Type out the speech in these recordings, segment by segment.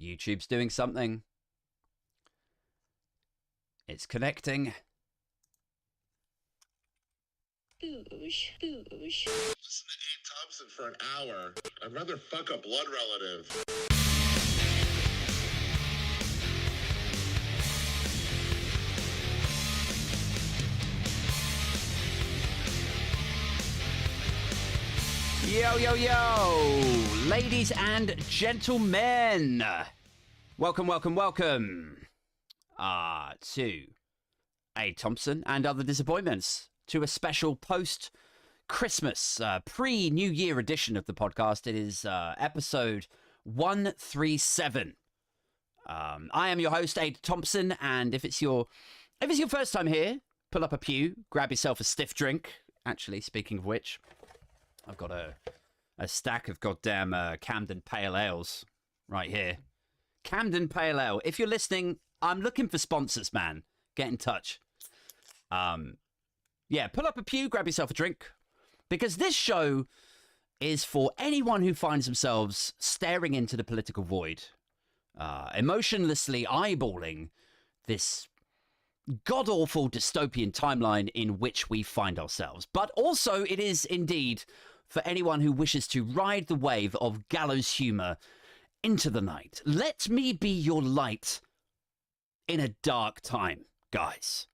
YouTube's doing something. It's connecting. Boosh, boosh. Listen to Abe Thompson for an hour. I'd rather fuck a blood relative. Yo, yo, yo! Ladies and gentlemen! Welcome to A Thompsin and Other Disappointments, to a special post-Christmas, pre-New Year edition of the podcast. It is episode 137. I am your host, A Thompsin, and if it's your first time here, pull up a pew, grab yourself a stiff drink. Actually, speaking of which, I've got a stack of goddamn Camden Pale Ales right here. Camden Pale Ale. If you're listening, I'm looking for sponsors, man. Get in touch. Yeah, pull up a pew, grab yourself a drink. Because this show is for anyone who finds themselves staring into the political void. Emotionlessly eyeballing this god-awful dystopian timeline in which we find ourselves. But also, it is indeed for anyone who wishes to ride the wave of gallows humor into the night. Let me be your light in a dark time, guys.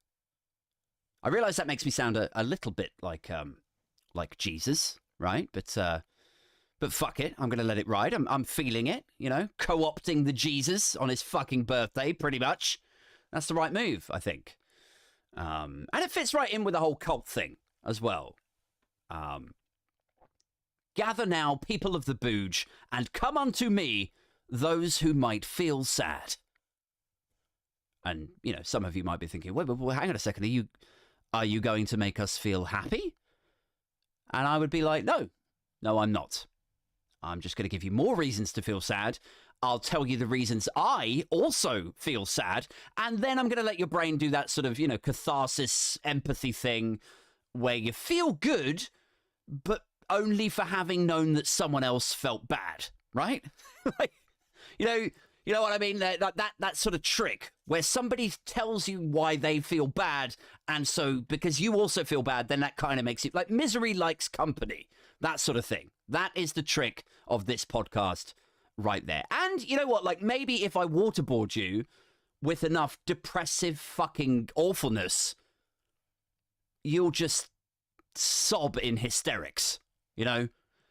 I realize that makes me sound a little bit like Jesus, right? But fuck it, I'm going to let it ride. I'm feeling it, you know, co-opting the Jesus on his fucking birthday, pretty much. That's the right move, I think. And it fits right in with the whole cult thing as well. Gather now, people of the Booge, and come unto me, those who might feel sad. And, you know, some of you might be thinking, wait, hang on a second, are you going to make us feel happy? And I would be like, no, I'm not. I'm just going to give you more reasons to feel sad. I'll tell you the reasons I also feel sad, and then I'm going to let your brain do that sort of, you know, catharsis, empathy thing where you feel good, but only for having known that someone else felt bad, right? Like, you know what I mean? That sort of trick where somebody tells you why they feel bad, and so because you also feel bad, then that kind of makes it like misery likes company, that sort of thing. That is the trick of this podcast right there. And you know what? Like, maybe if I waterboard you with enough depressive fucking awfulness, you'll just sob in hysterics, you know?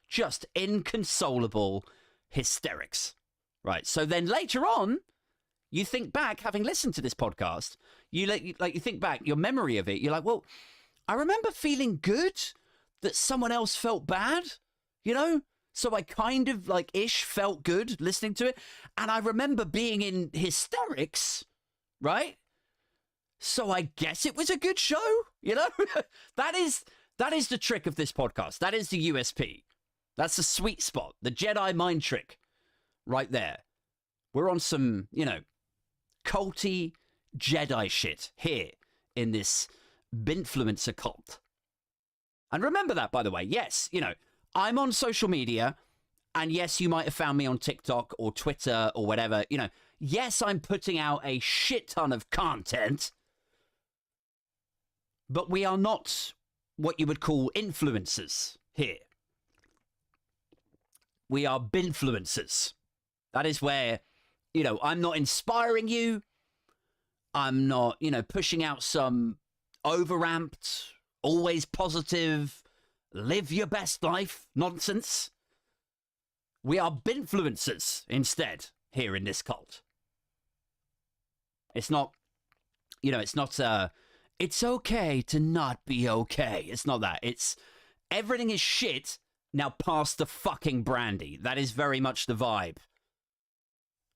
Just inconsolable hysterics. Right, so then later on, you think back, having listened to this podcast, you think back, your memory of it, you're like, well, I remember feeling good that someone else felt bad, you know? So I kind of, like, ish felt good listening to it, and I remember being in hysterics, right? So I guess it was a good show, you know? That is the trick of this podcast. That is the USP. That's the sweet spot, the Jedi mind trick. Right there. We're on some, you know, culty Jedi shit here in this Binfluencer cult. And remember that, by the way. Yes, you know, I'm on social media, and yes, you might have found me on TikTok or Twitter or whatever. You know, yes, I'm putting out a shit ton of content, but we are not what you would call influencers here. We are Binfluencers. That is where, you know, I'm not inspiring you. I'm not, you know, pushing out some overamped, always positive, live your best life nonsense. We are Binfluencers instead here in this cult. It's not, you know, it's okay to not be okay. It's not that. It's everything is shit. Now pass the fucking brandy. That is very much the vibe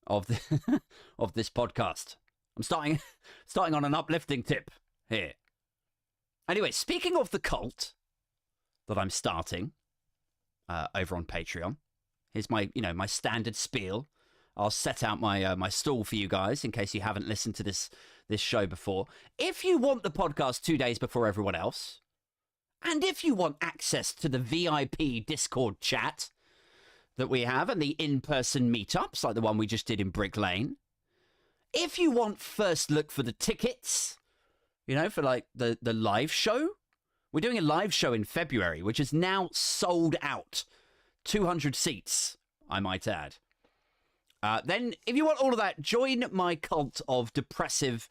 of this podcast. I'm starting on an uplifting tip here. Anyway, speaking of the cult that I'm starting over on Patreon, here's my standard spiel. I'll set out my stall for you guys in case you haven't listened to this show before. If you want the podcast 2 days before everyone else, and if you want access to the VIP Discord chat, that we have and the in-person meetups like the one we just did in Brick Lane. If you want first look for the tickets, you know, for like the live show, we're doing a live show in February, which is now sold out. 200 seats, I might add. Then, if you want all of that, join my cult of depressive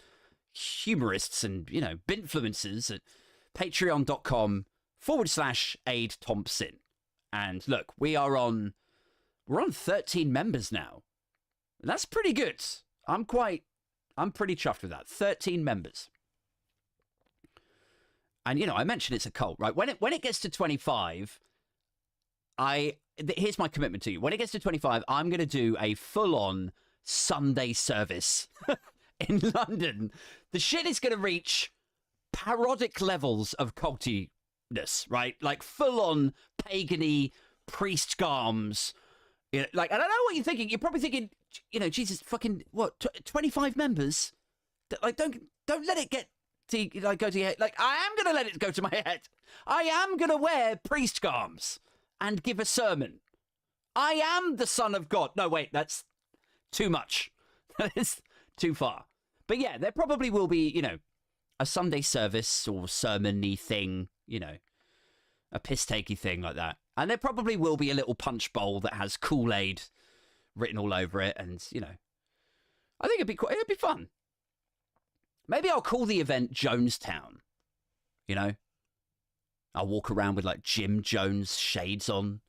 humorists and, you know, binfluencers at patreon.com/Aid Thompson. And look, we're on 13 members now. That's pretty good. I'm pretty chuffed with that. 13 members. And, you know, I mentioned it's a cult, right? When it gets to 25, here's my commitment to you. When it gets to 25, I'm going to do a full-on Sunday service in London. The shit is going to reach parodic levels of cultiness, right? Like full-on pagan-y priest garms. You know, like, I don't know what you're thinking. You're probably thinking, you know, Jesus, fucking, what, 25 members? Like, don't let it get to, like, go to your head. Like, I am going to let it go to my head. I am going to wear priest garms and give a sermon. I am the Son of God. No, wait, that's too much. That is too far. But yeah, there probably will be, you know, a Sunday service or sermon-y thing, you know, a piss-takey thing like that. And there probably will be a little punch bowl that has Kool-Aid written all over it. And, you know, I think it'd be fun. Maybe I'll call the event Jonestown, you know. I'll walk around with, like, Jim Jones shades on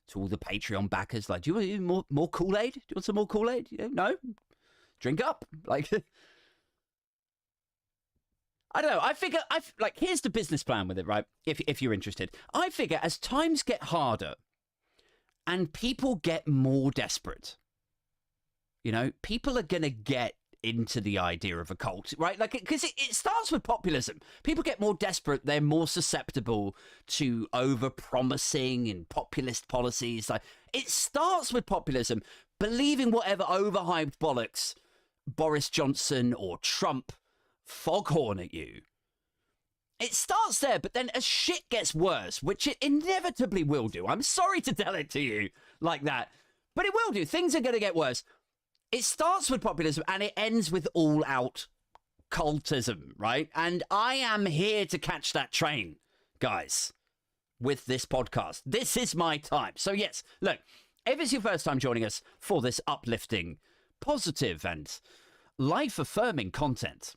to all the Patreon backers. Like, do you want more Kool-Aid? Do you want some more Kool-Aid? No? Drink up. Like, I don't know. I figure, like, here's the business plan with it, right? If you're interested. I figure as times get harder and people get more desperate, you know, people are going to get into the idea of a cult, right? Like, because it starts with populism. People get more desperate. They're more susceptible to over-promising and populist policies. Like, it starts with populism, believing whatever overhyped bollocks Boris Johnson or Trump foghorn at you. It starts there, but then as shit gets worse, which it inevitably will do. I'm sorry to tell it to you like that, but it will do. Things are going to get worse. It starts with populism and it ends with all-out cultism, right? And I am here to catch that train, guys, with this podcast. This is my time. So yes, look, if it's your first time joining us for this uplifting, positive, and life-affirming content,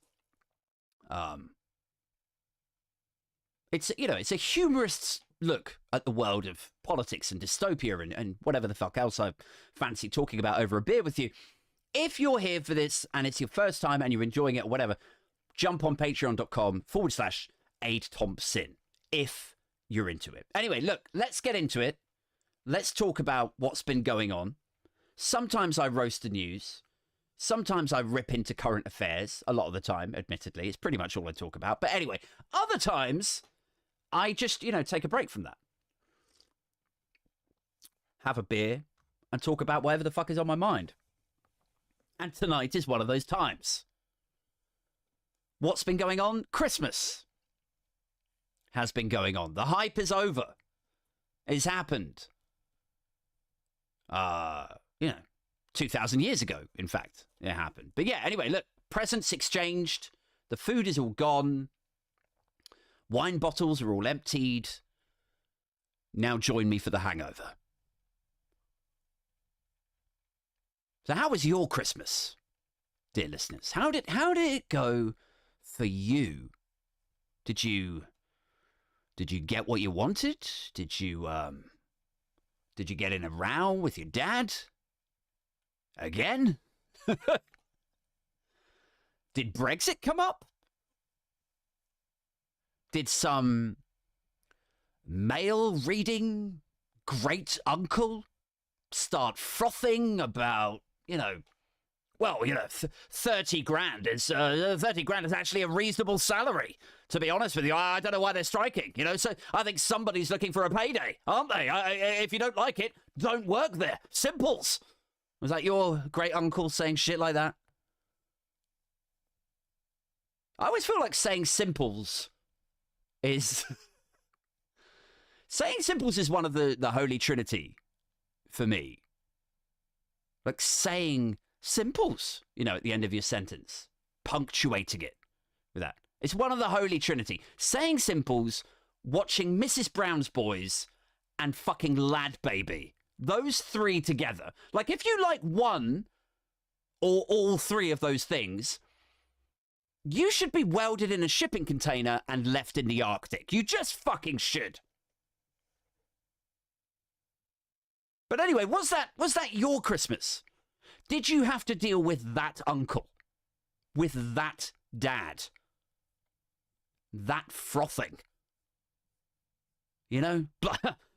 it's, you know, it's a humorous look at the world of politics and dystopia and whatever the fuck else I fancy talking about over a beer with you. If you're here for this and it's your first time and you're enjoying it or whatever, jump on patreon.com/Aid Thompson if you're into it. Anyway, look, let's get into it. Let's talk about what's been going on. Sometimes I roast the news. Sometimes I rip into current affairs. A lot of the time, admittedly. It's pretty much all I talk about. But anyway, other times I just, you know, take a break from that. Have a beer and talk about whatever the fuck is on my mind. And tonight is one of those times. What's been going on? Christmas has been going on. The hype is over. It's happened. You know, 2,000 years ago, in fact, it happened. But yeah, anyway, look, presents exchanged. The food is all gone. Wine bottles are all emptied. Now join me for the hangover. So how was your Christmas, dear listeners? How did it go for you? Did you get what you wanted? Did you get in a row with your dad? Again? Did Brexit come up? Did some mail reading great uncle start frothing about, you know, well, you know, 30 grand is 30 grand is actually a reasonable salary. To be honest with you, I don't know why they're striking. You know, so I think somebody's looking for a payday, aren't they? If you don't like it, don't work there. Simples. Was that your great uncle saying shit like that? I always feel like saying simples is saying simples is one of the Holy Trinity for me. Like saying simples, you know, at the end of your sentence, punctuating it with that. It's one of the holy trinity. Saying simples, watching Mrs. Brown's Boys, and fucking Lad Baby. Those three together. Like, if you like one or all three of those things, you should be welded in a shipping container and left in the Arctic. You just fucking should. But anyway, was that your Christmas? Did you have to deal with that uncle? With that dad? That frothing? You know?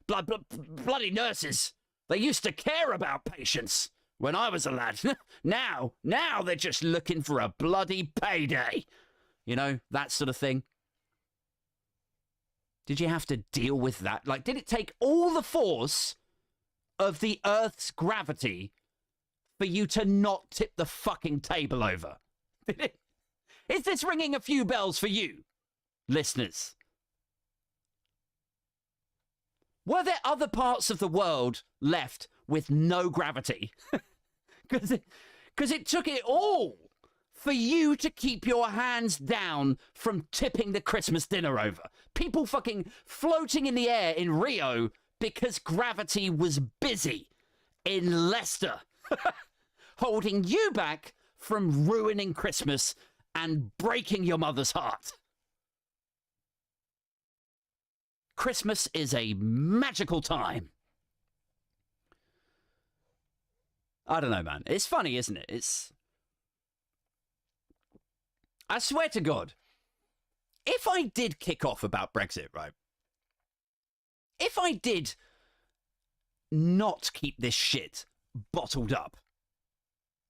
Bloody nurses. They used to care about patients when I was a lad. Now they're just looking for a bloody payday. You know, that sort of thing. Did you have to deal with that? Like, did it take all the force of the Earth's gravity for you to not tip the fucking table over? Is this ringing a few bells for you, listeners? Were there other parts of the world left with no gravity? Because it took it all for you to keep your hands down from tipping the Christmas dinner over. People fucking floating in the air in Rio because gravity was busy in Leicester, holding you back from ruining Christmas and breaking your mother's heart. Christmas is a magical time. I don't know, man. It's funny, isn't it? I swear to God, if I did kick off about Brexit, right? If I did not keep this shit bottled up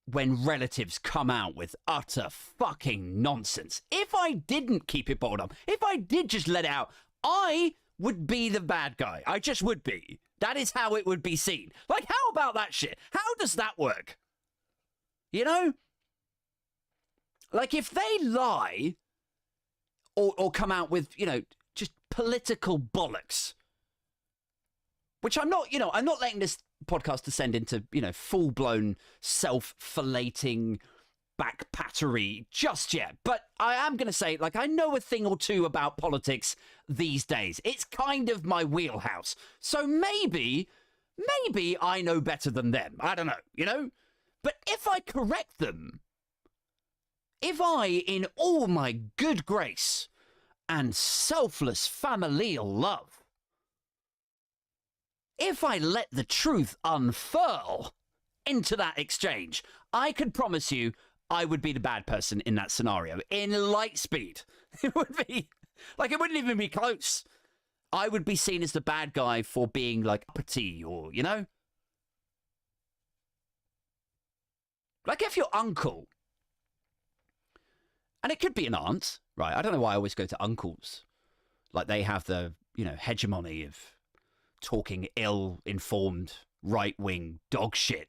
when relatives come out with utter fucking nonsense, if I didn't keep it bottled up, if I did just let it out, I would be the bad guy. I just would be. That is how it would be seen. Like, how about that shit? How does that work? You know? Like, if they lie or come out with, you know, just political bollocks, which I'm not, you know, I'm not letting this podcast descend into, you know, full-blown self-filleting back-pattery just yet. But I am going to say, like, I know a thing or two about politics these days. It's kind of my wheelhouse. So maybe I know better than them. I don't know, you know? But if I correct them, if I, in all my good grace and selfless familial love, if I let the truth unfurl into that exchange, I could promise you I would be the bad person in that scenario. In light speed. It would be, like, it wouldn't even be close. I would be seen as the bad guy for being, like, uppity or, you know? Like, if your uncle, and it could be an aunt, right? I don't know why I always go to uncles. Like, they have the, you know, hegemony of talking ill-informed, right-wing dog shit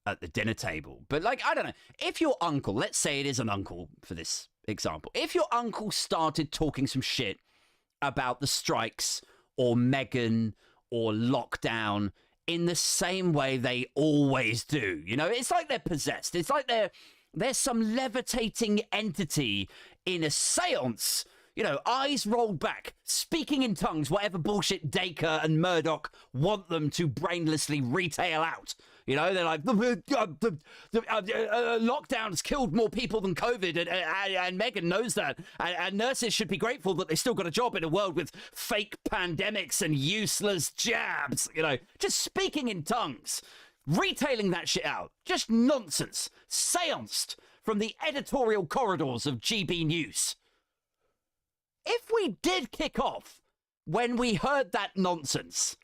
at the dinner table. But, like, I don't know. If your uncle, let's say it is an uncle for this example, if your uncle started talking some shit about the strikes or Meghan or lockdown in the same way they always do, you know, it's like they're possessed. It's like there's some levitating entity in a seance, you know, eyes rolled back, speaking in tongues, whatever bullshit Dacre and Murdoch want them to brainlessly retail out. You know, they're like, lockdown's killed more people than COVID, and Meghan knows that. And nurses should be grateful that they still got a job in a world with fake pandemics and useless jabs. You know, just speaking in tongues, retailing that shit out. Just nonsense. Seanced from the editorial corridors of GB News. If we did kick off when we heard that nonsense,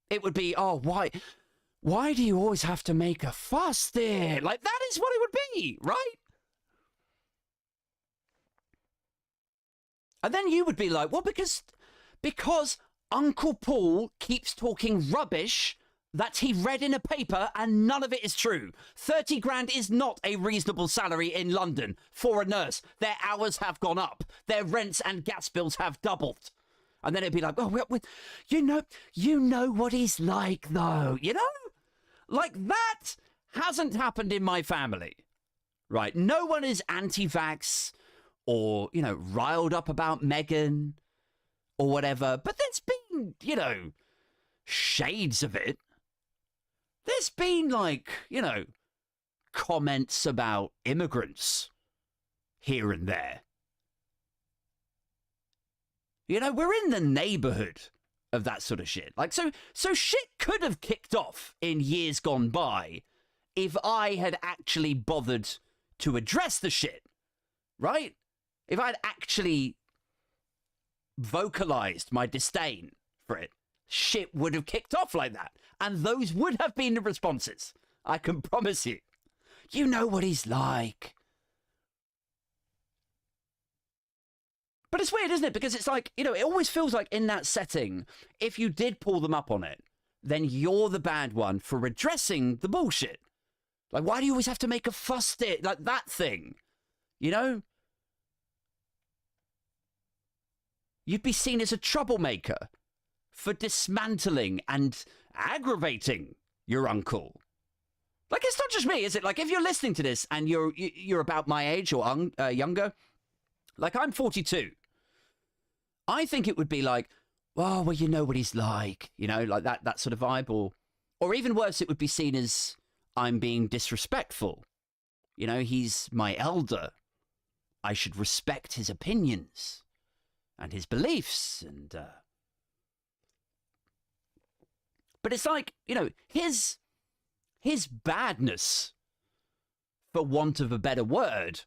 it would be, oh, why do you always have to make a fuss there? Like, that is what it would be, right? And then you would be like, well, because Uncle Paul keeps talking rubbish that he read in a paper and none of it is true. 30 grand is not a reasonable salary in London for a nurse. Their hours have gone up. Their rents and gas bills have doubled. And then it'd be like, oh, you know what he's like, though. You know? Like, that hasn't happened in my family, right? No one is anti-vax or, riled up about Meghan or whatever. But there's been, shades of it. There's been, like, comments about immigrants here and there. We're in the neighborhood of that sort of shit. Like, so shit could have kicked off in years gone by if I had actually bothered to address the shit, right? If I'd actually vocalized my disdain for it, shit would have kicked off like that. And those would have been the responses. I can promise you. You know what he's like. But it's weird, isn't it? Because it's like, it always feels like in that setting, if you did pull them up on it, then you're the bad one for addressing the bullshit. Like, why do you always have to make a fuss like that thing? You'd be seen as a troublemaker for dismantling and aggravating your uncle. Like, it's not just me, is it? Like, if you're listening to this and you're about my age or younger, like, I'm 42. I think it would be like, oh, well, you know what he's like, like that sort of vibe. Or even worse, it would be seen as I'm being disrespectful. He's my elder. I should respect his opinions and his beliefs. But it's like, his badness, for want of a better word,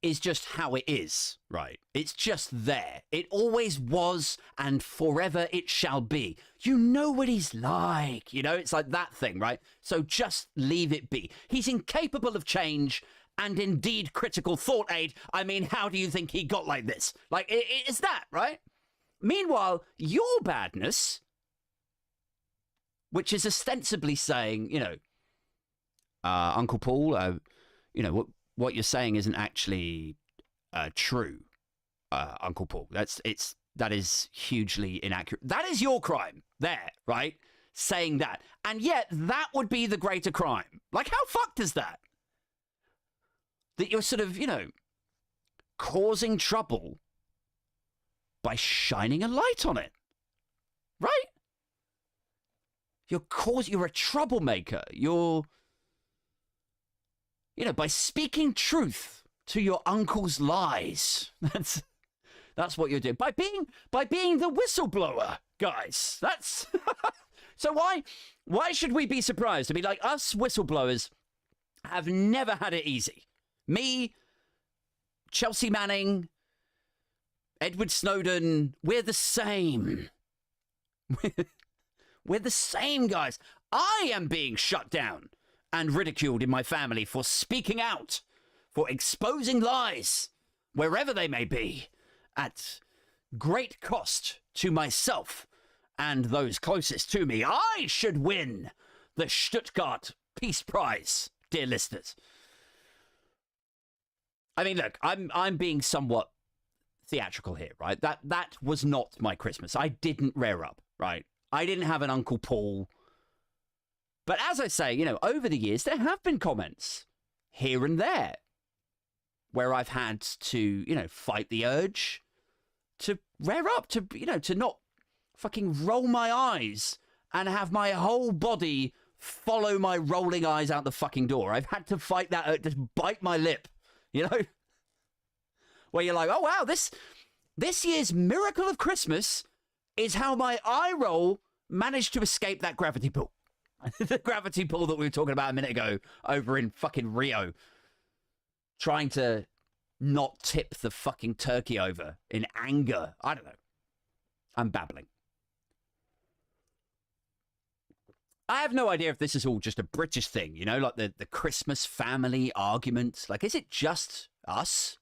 is just how it is, right? It's just there. It always was, and forever it shall be. You know what he's like, it's like that thing, right? So just leave it be. He's incapable of change, and indeed critical thought aid. I mean, how do you think he got like this? Like, it's that, right? Meanwhile, your badness, which is ostensibly saying, Uncle Paul, what you're saying isn't actually true, Uncle Paul. That is hugely inaccurate. That is your crime there, right? Saying that. And yet that would be the greater crime. Like, how fucked is that? That you're sort of, causing trouble by shining a light on it. Right? You're a troublemaker. By speaking truth to your uncle's lies. That's what you're doing. By being the whistleblower, guys. That's so why should we be surprised? I mean, like, us whistleblowers have never had it easy. Me, Chelsea Manning, Edward Snowden, we're the same. We're the same, guys. I am being shut down and ridiculed in my family for speaking out, for exposing lies, wherever they may be, at great cost to myself and those closest to me. I should win the Stuttgart Peace Prize, dear listeners. I mean, look, I'm being somewhat theatrical here, right? That was not my Christmas. I didn't rear up, right? I didn't have an Uncle Paul. But as I say, over the years, there have been comments here and there where I've had to, fight the urge to rear up, to not fucking roll my eyes and have my whole body follow my rolling eyes out the fucking door. I've had to fight that urge, just bite my lip, where you're like, oh, wow, this year's miracle of Christmas is how my eye roll managed to escape that gravity pull. The gravity pull that we were talking about a minute ago over in fucking Rio. Trying to not tip the fucking turkey over in anger. I don't know. I'm babbling. I have no idea if this is all just a British thing, like the Christmas family argument. Like, is it just us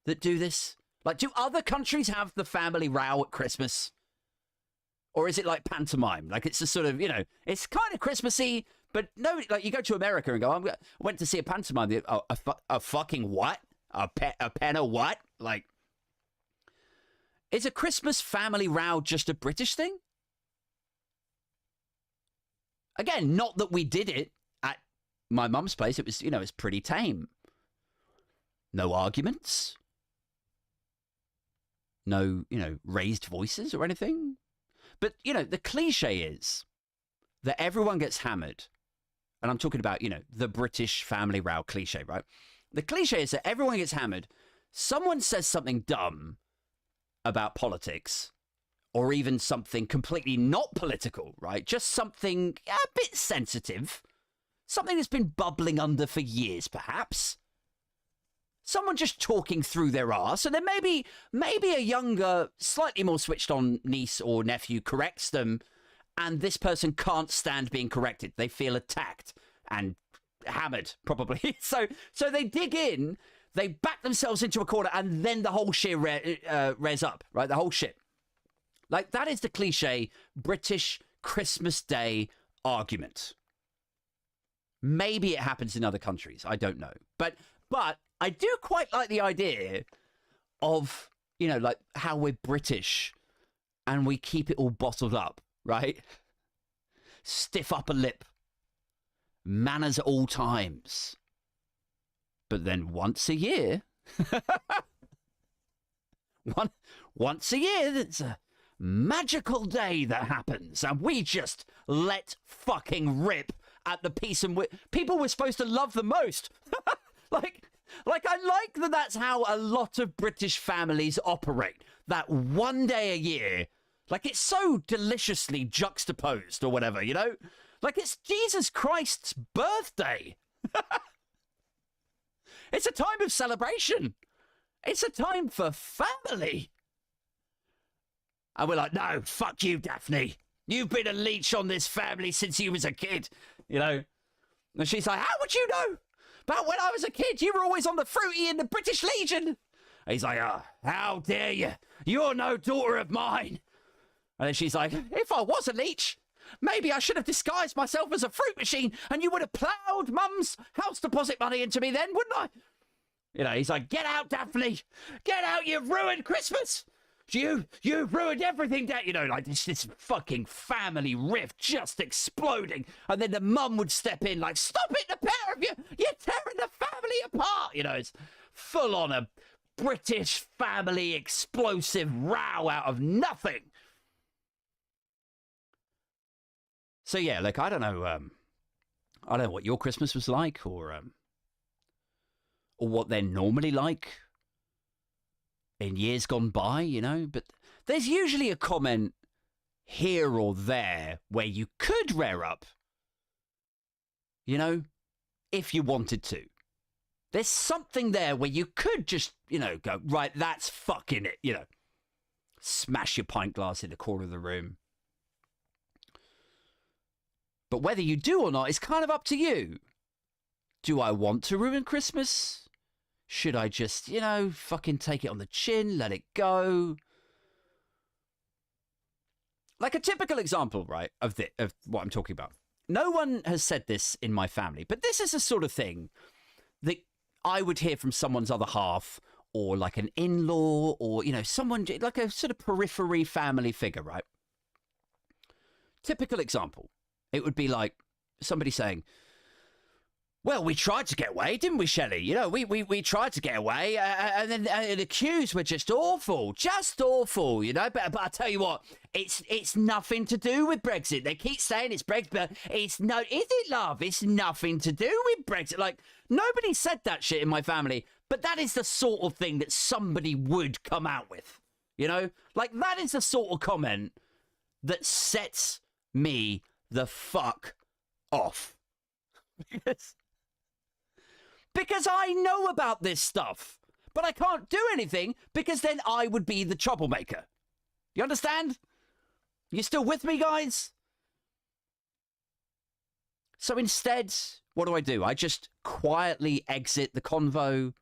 that do this? Like, do other countries have the family row at Christmas? Or is it like pantomime? Like, it's a sort of, it's kind of Christmassy, but no, like, you go to America and go, I went to see a pantomime. A fucking what? A pen of what? Like, Is a Christmas family row just a British thing? Again, not that we did it at my mum's place. It was, it's pretty tame. No arguments. No, raised voices or anything. But, the cliche is that everyone gets hammered. And I'm talking about, the British family row cliche, right? The cliche is that everyone gets hammered. Someone says something dumb about politics, or even something completely not political, right? Just something a bit sensitive. Something that's been bubbling under for years, perhaps. Someone just talking through their arse, and then maybe a younger, slightly more switched on niece or nephew corrects them, and this person can't stand being corrected. They feel attacked and hammered, probably. So they dig in, they back themselves into a corner, and then the whole shit res up, right? The whole shit. Like, that is the cliche British Christmas Day argument. Maybe it happens in other countries. I don't know. But I do quite like the idea of, like how we're British and we keep it all bottled up, right? Stiff upper lip. Manners at all times. But then once a year, once a year, it's a magical day that happens, and we just let fucking rip at the peace and people we're supposed to love the most. like I like that that's how a lot of British families operate. That one day a year, like it's so deliciously juxtaposed or whatever, like it's Jesus Christ's birthday. It's a time of celebration. It's a time for family. And we're like, no, fuck you, Daphne. You've been a leech on this family since you was a kid, And she's like, how would you know? But when I was a kid, you were always on the fruity in the British Legion. And he's like, oh, how dare you? You're no daughter of mine. And then she's like, if I was a leech, maybe I should have disguised myself as a fruit machine and you would have ploughed Mum's house deposit money into me then, wouldn't I? He's like, get out, Daphne. Get out, you've ruined Christmas. You've ruined everything, Dad. Like this fucking family rift just exploding. And then the mum would step in like, stop it, the pair of you. You're tearing the family apart. It's full on a British family explosive row out of nothing. So yeah, like, I don't know what your Christmas was like or what they're normally like in years gone by, but there's usually a comment here or there where you could rear up, if you wanted to. There's something there where you could just, go, right, that's fucking it, smash your pint glass in the corner of the room. But whether you do or not is kind of up to you. Do I want to ruin Christmas? Should I just, fucking take it on the chin, let it go? Like a typical example, right, of what I'm talking about. No one has said this in my family, but this is the sort of thing that I would hear from someone's other half or like an in-law or, someone like a sort of periphery family figure, right? Typical example. It would be like somebody saying, well, we tried to get away, didn't we, Shelley? We tried to get away, and then the queues were just awful, But I tell you what, it's nothing to do with Brexit. They keep saying it's Brexit, but is it, love? It's nothing to do with Brexit. Like, nobody said that shit in my family, but that is the sort of thing that somebody would come out with, Like, that is the sort of comment that sets me the fuck off. Because I know about this stuff, but I can't do anything because then I would be the troublemaker. You understand? You still with me, guys? So instead, what do? I just quietly exit the convo.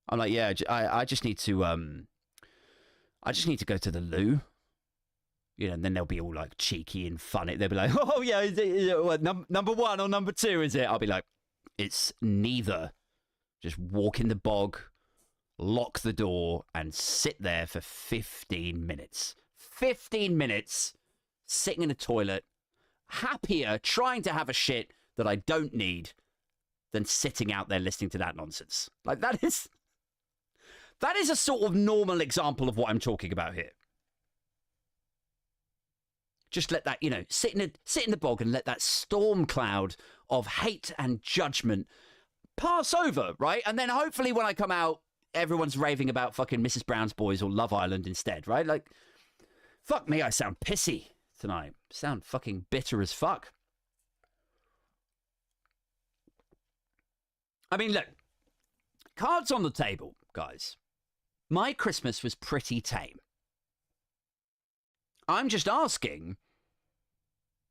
I'm like, yeah, I just need to go to the loo. And then they'll be all like cheeky and funny. They'll be like, oh yeah, what, number one or number two, is it? I'll be like, it's neither. Just walk in the bog, lock the door, and sit there for 15 minutes. 15 minutes sitting in a toilet, happier trying to have a shit that I don't need than sitting out there listening to that nonsense. Like, that is a sort of normal example of what I'm talking about here. Just let that, sit in the bog and let that storm cloud of hate and judgment pass over, right? And then hopefully when I come out, everyone's raving about fucking Mrs. Brown's Boys or Love Island instead, right? Like, fuck me, I sound pissy tonight. Sound fucking bitter as fuck. I mean, look, cards on the table, guys. My Christmas was pretty tame. I'm just asking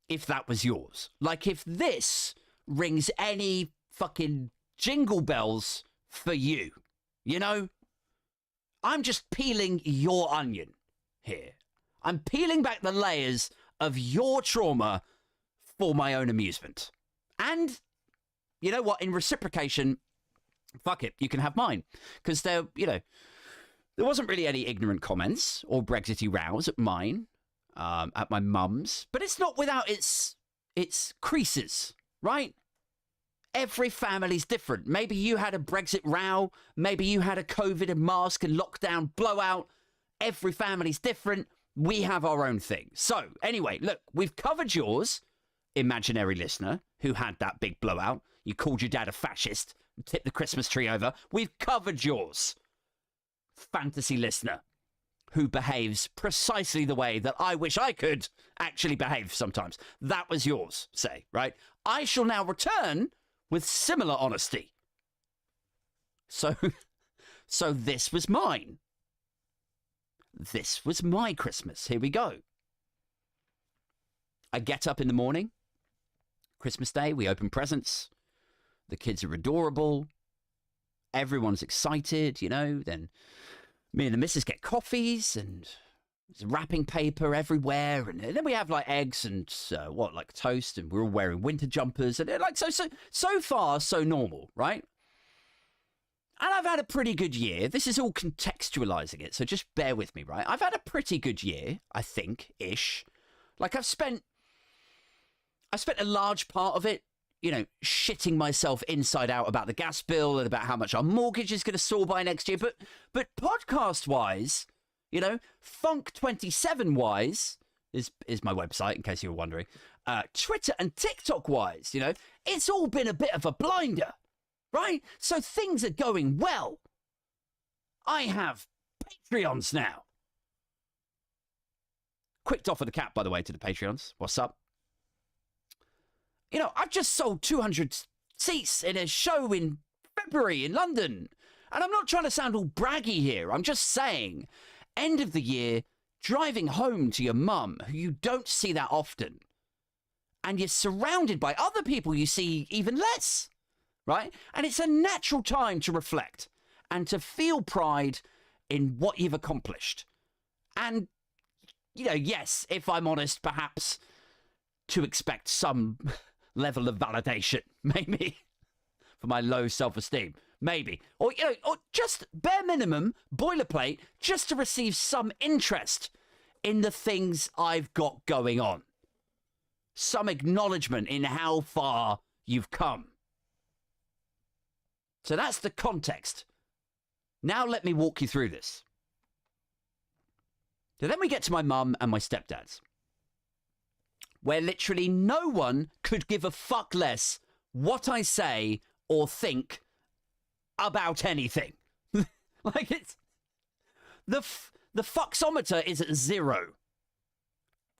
if that was yours. Like, if this rings any fucking jingle bells for you, I'm just peeling your onion here. I'm peeling back the layers of your trauma for my own amusement. And you know what? In reciprocation, fuck it, you can have mine. Because there wasn't really any ignorant comments or Brexity rows at mine, at my mum's. But it's not without its creases, right? Every family's different. Maybe you had a Brexit row. Maybe you had a COVID and mask and lockdown blowout. Every family's different. We have our own thing. So, anyway, look, we've covered yours, imaginary listener, who had that big blowout. You called your dad a fascist and tipped the Christmas tree over. We've covered yours, fantasy listener, who behaves precisely the way that I wish I could actually behave sometimes. That was yours, say, right? I shall now return with similar honesty. So this was mine. This was my Christmas. Here we go. I get up in the morning. Christmas Day, we open presents. The kids are adorable. Everyone's excited, Then me and the missus get coffees and there's wrapping paper everywhere. And then we have like eggs and toast, and we're all wearing winter jumpers. And like, so far, so normal, right? And I've had a pretty good year. This is all contextualizing it, so just bear with me, right? I've had a pretty good year, I think, ish. Like, I spent a large part of it, shitting myself inside out about the gas bill and about how much our mortgage is going to soar by next year. But podcast-wise, Funk27-wise is my website, in case you were wondering. Twitter and TikTok-wise, it's all been a bit of a blinder. Right? So things are going well. I have Patreons now. Quick doff of the cap, by the way, to the Patreons. What's up? I've just sold 200 seats in a show in February in London. And I'm not trying to sound all braggy here. I'm just saying, end of the year, driving home to your mum, who you don't see that often. And you're surrounded by other people you see even less. Right? And it's a natural time to reflect and to feel pride in what you've accomplished. And, yes, if I'm honest, perhaps to expect some level of validation, maybe, for my low self-esteem, maybe. Or, or just bare minimum, boilerplate, just to receive some interest in the things I've got going on. Some acknowledgement in how far you've come. So that's the context. Now let me walk you through this. So then we get to my mum and my stepdad's, where literally no one could give a fuck less what I say or think about anything. Like, it's the fucksometer is at 0.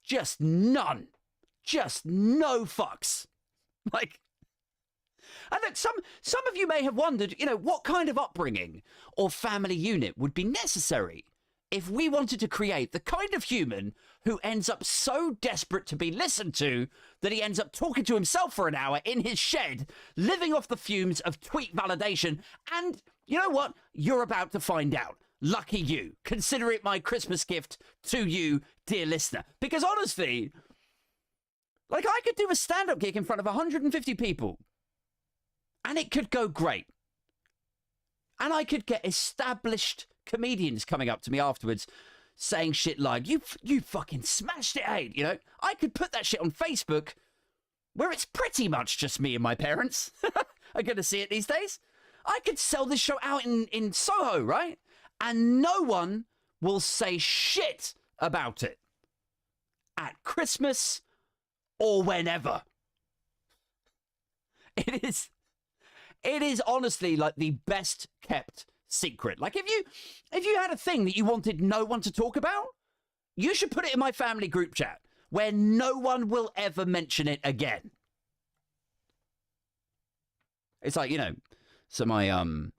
Just none. Just no fucks. Like, and look, some of you may have wondered, what kind of upbringing or family unit would be necessary if we wanted to create the kind of human who ends up so desperate to be listened to that he ends up talking to himself for an hour in his shed, living off the fumes of tweet validation. And you know what? You're about to find out. Lucky you. Consider it my Christmas gift to you, dear listener. Because honestly, like, I could do a stand-up gig in front of 150 people. And it could go great. And I could get established comedians coming up to me afterwards saying shit like, you fucking smashed it, Aid. You know, I could put that shit on Facebook where it's pretty much just me and my parents are going to see it these days. I could sell this show out in Soho, right? And no one will say shit about it at Christmas or whenever. It is honestly like the best kept secret. Like if you had a thing that you wanted no one to talk about, you should put it in my family group chat where no one will ever mention it again. It's like, you know, so my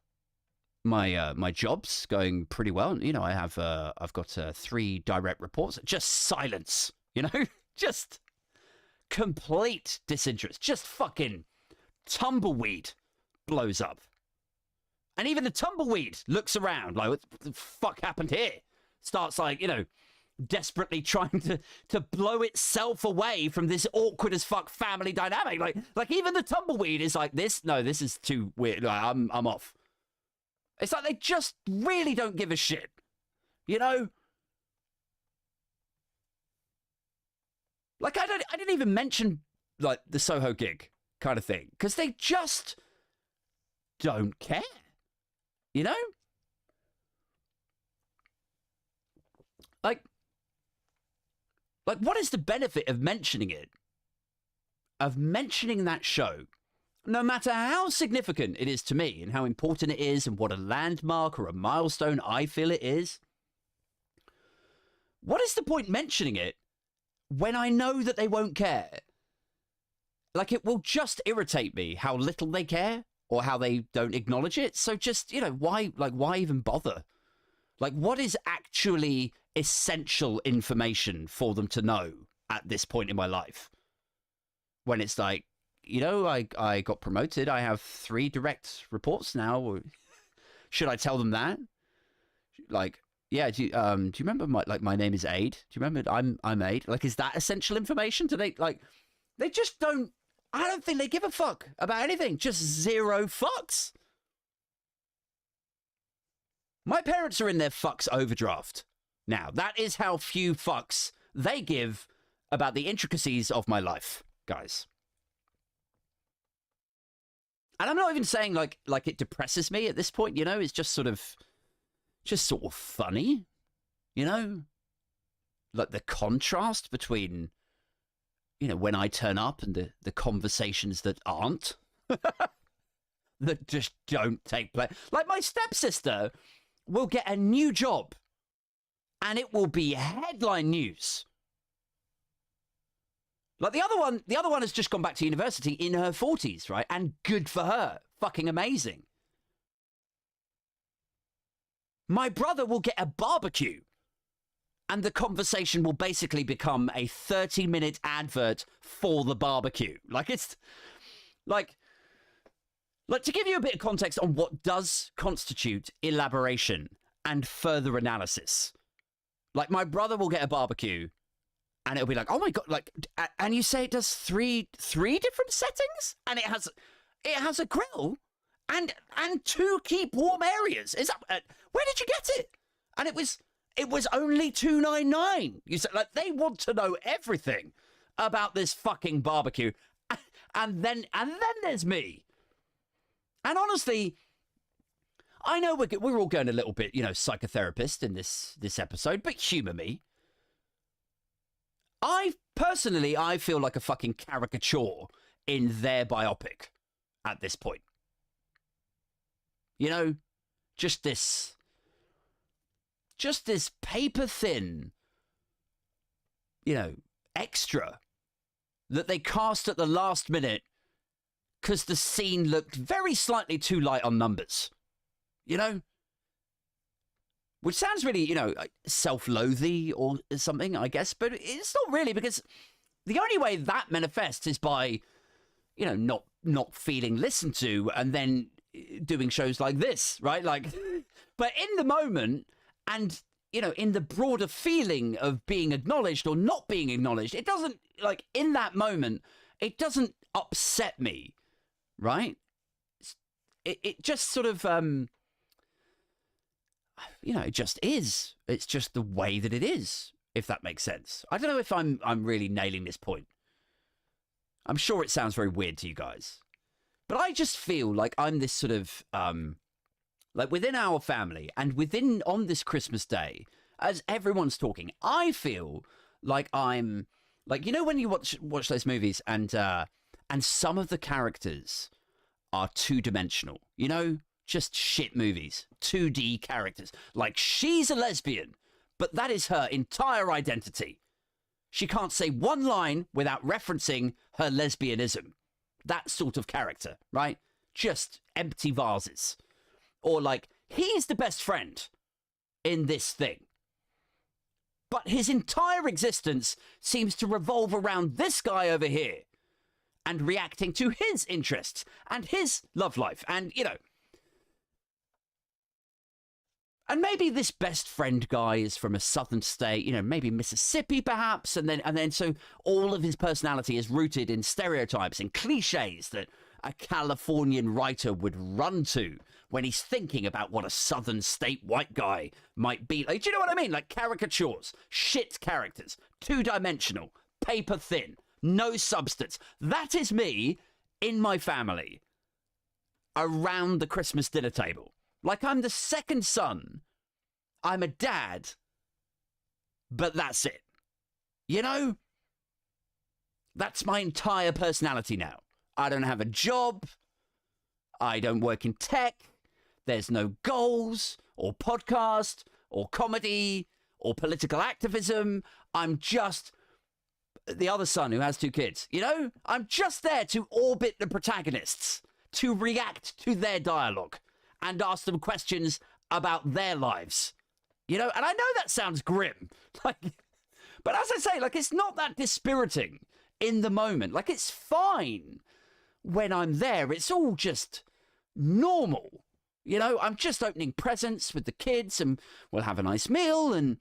job's going pretty well. You know, I've got 3 direct reports. Just silence, you know, just complete disinterest, just fucking tumbleweed blows up. And even the tumbleweed looks around like, what the fuck happened here? Starts like, you know, desperately trying to blow itself away from this awkward as fuck family dynamic. Like even the tumbleweed is like, this is too weird. Like, I'm off. It's like they just really don't give a shit. You know? Like I didn't even mention like the Soho gig kind of thing because they just don't care. You know? Like what is the benefit of mentioning it? Of mentioning that show, no matter how significant it is to me and how important it is and what a landmark or a milestone I feel it is. What is the point mentioning it when I know that they won't care? Like it will just irritate me how little they care or how they don't acknowledge it. So just, you know, why even bother? Like what is actually essential information for them to know at this point in my life? When it's like, you know, I got promoted. I have 3 direct reports now. Should I tell them that? Like, yeah, do you remember my name is Aid? Do you remember I'm Aid? Like, is that essential information? Do they they just don't, I don't think they give a fuck about anything. Just zero fucks. My parents are in their fucks overdraft. Now, that is how few fucks they give about the intricacies of my life, guys. And I'm not even saying like it depresses me at this point, you know, it's just sort of funny, you know, like the contrast between, you know, when I turn up and the conversations that aren't, that just don't take place. Like my stepsister will get a new job and it will be headline news. Like the other one has just gone back to university in her 40s, right? And good for her. Fucking amazing. My brother will get a barbecue and the conversation will basically become a 30-minute advert for the barbecue. Like it's like to give you a bit of context on what does constitute elaboration and further analysis. Like my brother will get a barbecue and it'll be like, oh my God, like, and you say it does three different settings and it has a grill and 2 keep warm areas. Is that, where did you get it? And it was only $2.99. You said, like, they want to know everything about this fucking barbecue. And then there's me. And honestly, I know we're all going a little bit, you know, psychotherapist in this episode, but humor me. I feel like a fucking caricature in their biopic at this point. You know, just this paper thin, you know, extra that they cast at the last minute because the scene looked very slightly too light on numbers. You know? Which sounds really, you know, self-loathy or something, I guess. But it's not really, because the only way that manifests is by, you know, not feeling listened to and then doing shows like this, right? Like, but in the moment and, you know, in the broader feeling of being acknowledged or not being acknowledged, it doesn't, like, in that moment, it doesn't upset me, right? It just sort of, you know, it just is. It's just the way that it is, if that makes sense. I don't know if I'm really nailing this point. I'm sure it sounds very weird to you guys. But I just feel like I'm this sort of, like within our family and on this Christmas day, as everyone's talking, I feel like I'm, like, you know when you watch those movies and some of the characters are two-dimensional, you know? Just shit movies, 2D characters. Like, she's a lesbian, but that is her entire identity. She can't say one line without referencing her lesbianism. That sort of character, right? Just empty vases. Or like, he's the best friend in this thing. But his entire existence seems to revolve around this guy over here and reacting to his interests and his love life. And, you know, and maybe this best friend guy is from a southern state, you know, maybe Mississippi perhaps, and then so all of his personality is rooted in stereotypes and cliches that a Californian writer would run to when he's thinking about what a southern state white guy might be. Like, do you know what I mean? Like caricatures, shit characters, two-dimensional, paper thin, no substance. That is me in my family around the Christmas dinner table. Like, I'm the second son, I'm a dad, but that's it. You know? That's my entire personality now. I don't have a job. I don't work in tech. There's no goals, or podcast, or comedy, or political activism. I'm just the other son who has 2 kids. You know? I'm just there to orbit the protagonists, to react to their dialogue, and ask them questions about their lives. You know, and I know that sounds grim. Like, but as I say, like, it's not that dispiriting in the moment. Like, it's fine when I'm there. It's all just normal. You know, I'm just opening presents with the kids and we'll have a nice meal and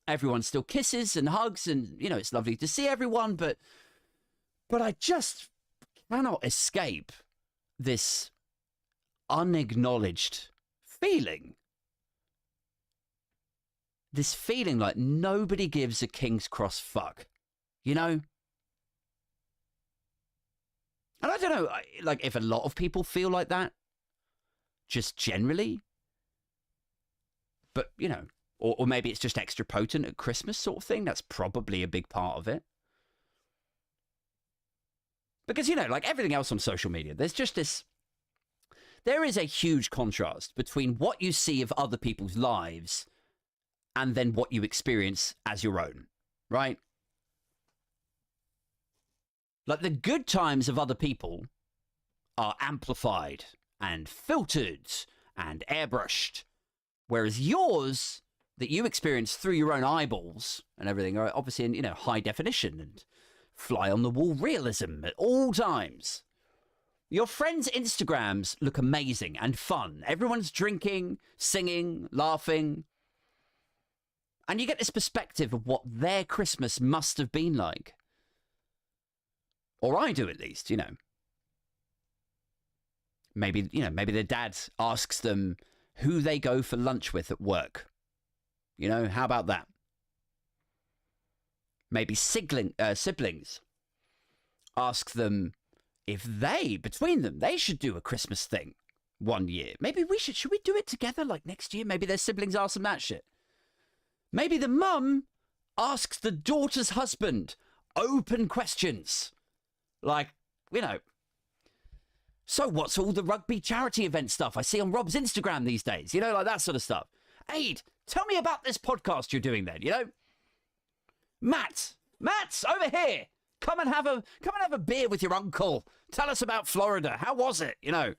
everyone still kisses and hugs and, you know, it's lovely to see everyone. But I just cannot escape this unacknowledged feeling. This feeling like nobody gives a King's Cross fuck, you know? And I don't know, like, if a lot of people feel like that, just generally. But, you know, or maybe it's just extra potent at Christmas sort of thing. That's probably a big part of it. Because, you know, like everything else on social media, there's just this... There is a huge contrast between what you see of other people's lives and then what you experience as your own, right? Like, the good times of other people are amplified and filtered and airbrushed, whereas yours, that you experience through your own eyeballs and everything, are obviously in, you know, high definition and fly-on-the-wall realism at all times. Your friends' Instagrams look amazing and fun. Everyone's drinking, singing, laughing. And you get this perspective of what their Christmas must have been like. Or I do, at least, you know. Maybe, you know, maybe their dad asks them who they go for lunch with at work. You know, how about that? Maybe siblings ask them if they, between them, they should do a Christmas thing one year. Maybe should we do it together like next year? Maybe their siblings ask them that shit. Maybe the mum asks the daughter's husband open questions. Like, you know, so what's all the rugby charity event stuff I see on Rob's Instagram these days? You know, like that sort of stuff. Aid, tell me about this podcast you're doing then, you know? Matt, over here. Come and have a beer with your uncle. Tell us about Florida. How was it? You know,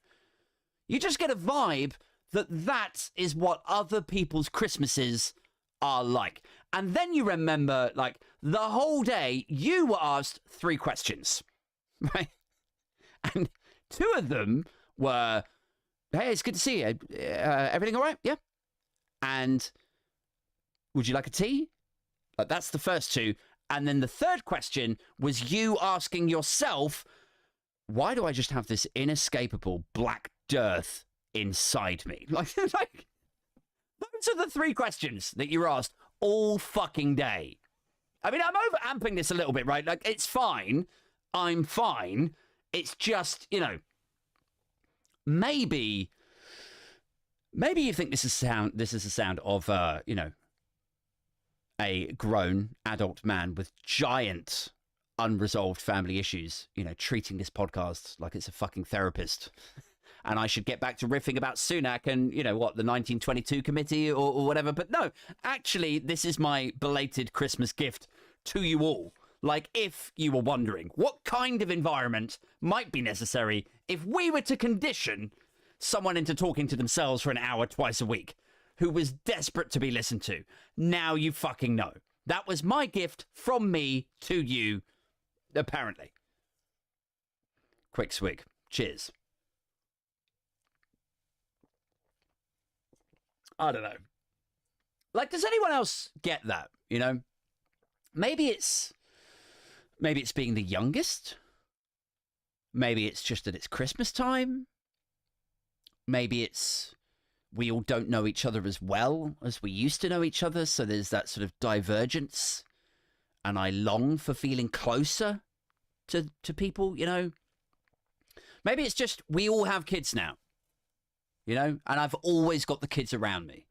you just get a vibe that is what other people's Christmases are like. And then you remember, like, the whole day you were asked 3 questions, right? And 2 of them were, hey, it's good to see you. Everything all right? Yeah. And would you like a tea? Like, that's the first 2. And then the third question was you asking yourself, why do I just have this inescapable black dearth inside me? answer the 3 questions that you were asked all fucking day. I mean, I'm over-amping this a little bit, right? Like, it's fine. I'm fine. It's just, maybe you think this is the sound of, a grown adult man with giant unresolved family issues, treating this podcast like it's a fucking therapist. And I should get back to riffing about Sunak and, the 1922 committee or whatever. But no, actually, this is my belated Christmas gift to you all. Like, if you were wondering what kind of environment might be necessary if we were to condition someone into talking to themselves for an hour twice a week who was desperate to be listened to. Now you fucking know. That was my gift from me to you, apparently. Quick swig. Cheers. I don't know. Like, does anyone else get that? Maybe it's being the youngest. Maybe it's just that it's Christmas time. Maybe it's we all don't know each other as well as we used to know each other, so there's that sort of divergence, and I long for feeling closer to people, Maybe it's just we all have kids now, and I've always got the kids around me.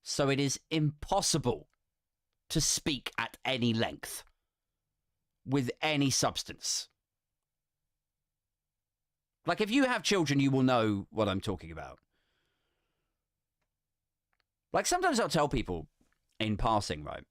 So it is impossible to speak at any length with any substance. Like, if you have children, you will know what I'm talking about. Like, sometimes I'll tell people in passing, right?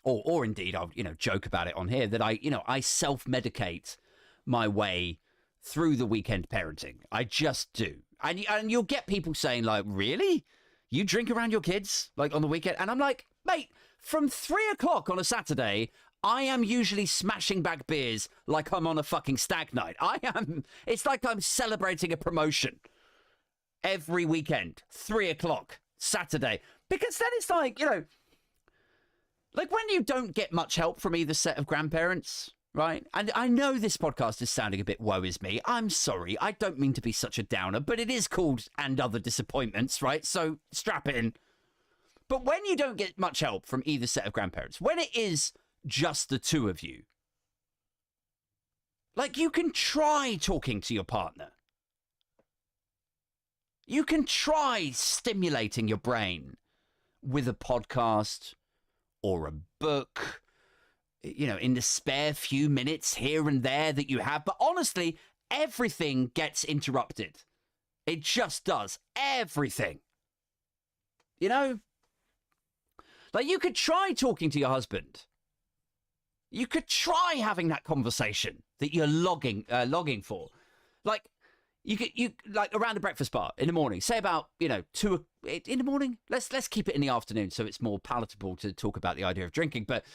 Or indeed, I'll, joke about it on here that I self-medicate my way through the weekend parenting. I just do. And you'll get people saying, like, really? You drink around your kids, like, on the weekend? And I'm like, mate, from 3 o'clock on a Saturday, I am usually smashing back beers like I'm on a fucking stag night. It's like I'm celebrating a promotion every weekend, 3 o'clock, Saturday. Because then it's like, like when you don't get much help from either set of grandparents, right? And I know this podcast is sounding a bit woe is me. I'm sorry. I don't mean to be such a downer, but it is called And Other Disappointments, right? So strap in. But when you don't get much help from either set of grandparents, when it is just the two of you, like, you can try talking to your partner. You can try stimulating your brain with a podcast or a book, in the spare few minutes here and there that you have. But honestly, everything gets interrupted. It just does. Everything. Like, you could try talking to your husband. You could try having that conversation that you're longing for. Like, you like around the breakfast bar in the morning, say about, 2 in the morning. Let's keep it in the afternoon so it's more palatable to talk about the idea of drinking. But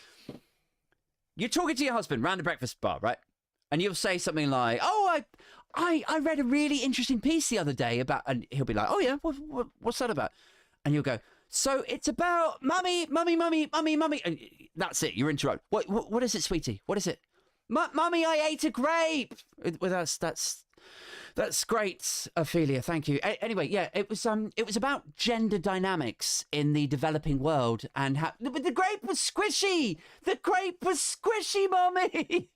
you're talking to your husband around the breakfast bar, right? And you'll say something like, oh, I read a really interesting piece the other day about, and he'll be like, oh yeah, what's that about? And you'll go, so it's about mummy. And that's it. You're interrupted. What is it, sweetie? What is it? Mummy, I ate a grape. Well, that's great, Ophelia. Thank you. Anyway, yeah, it was about gender dynamics in the developing world and how. But the grape was squishy. The grape was squishy, mummy.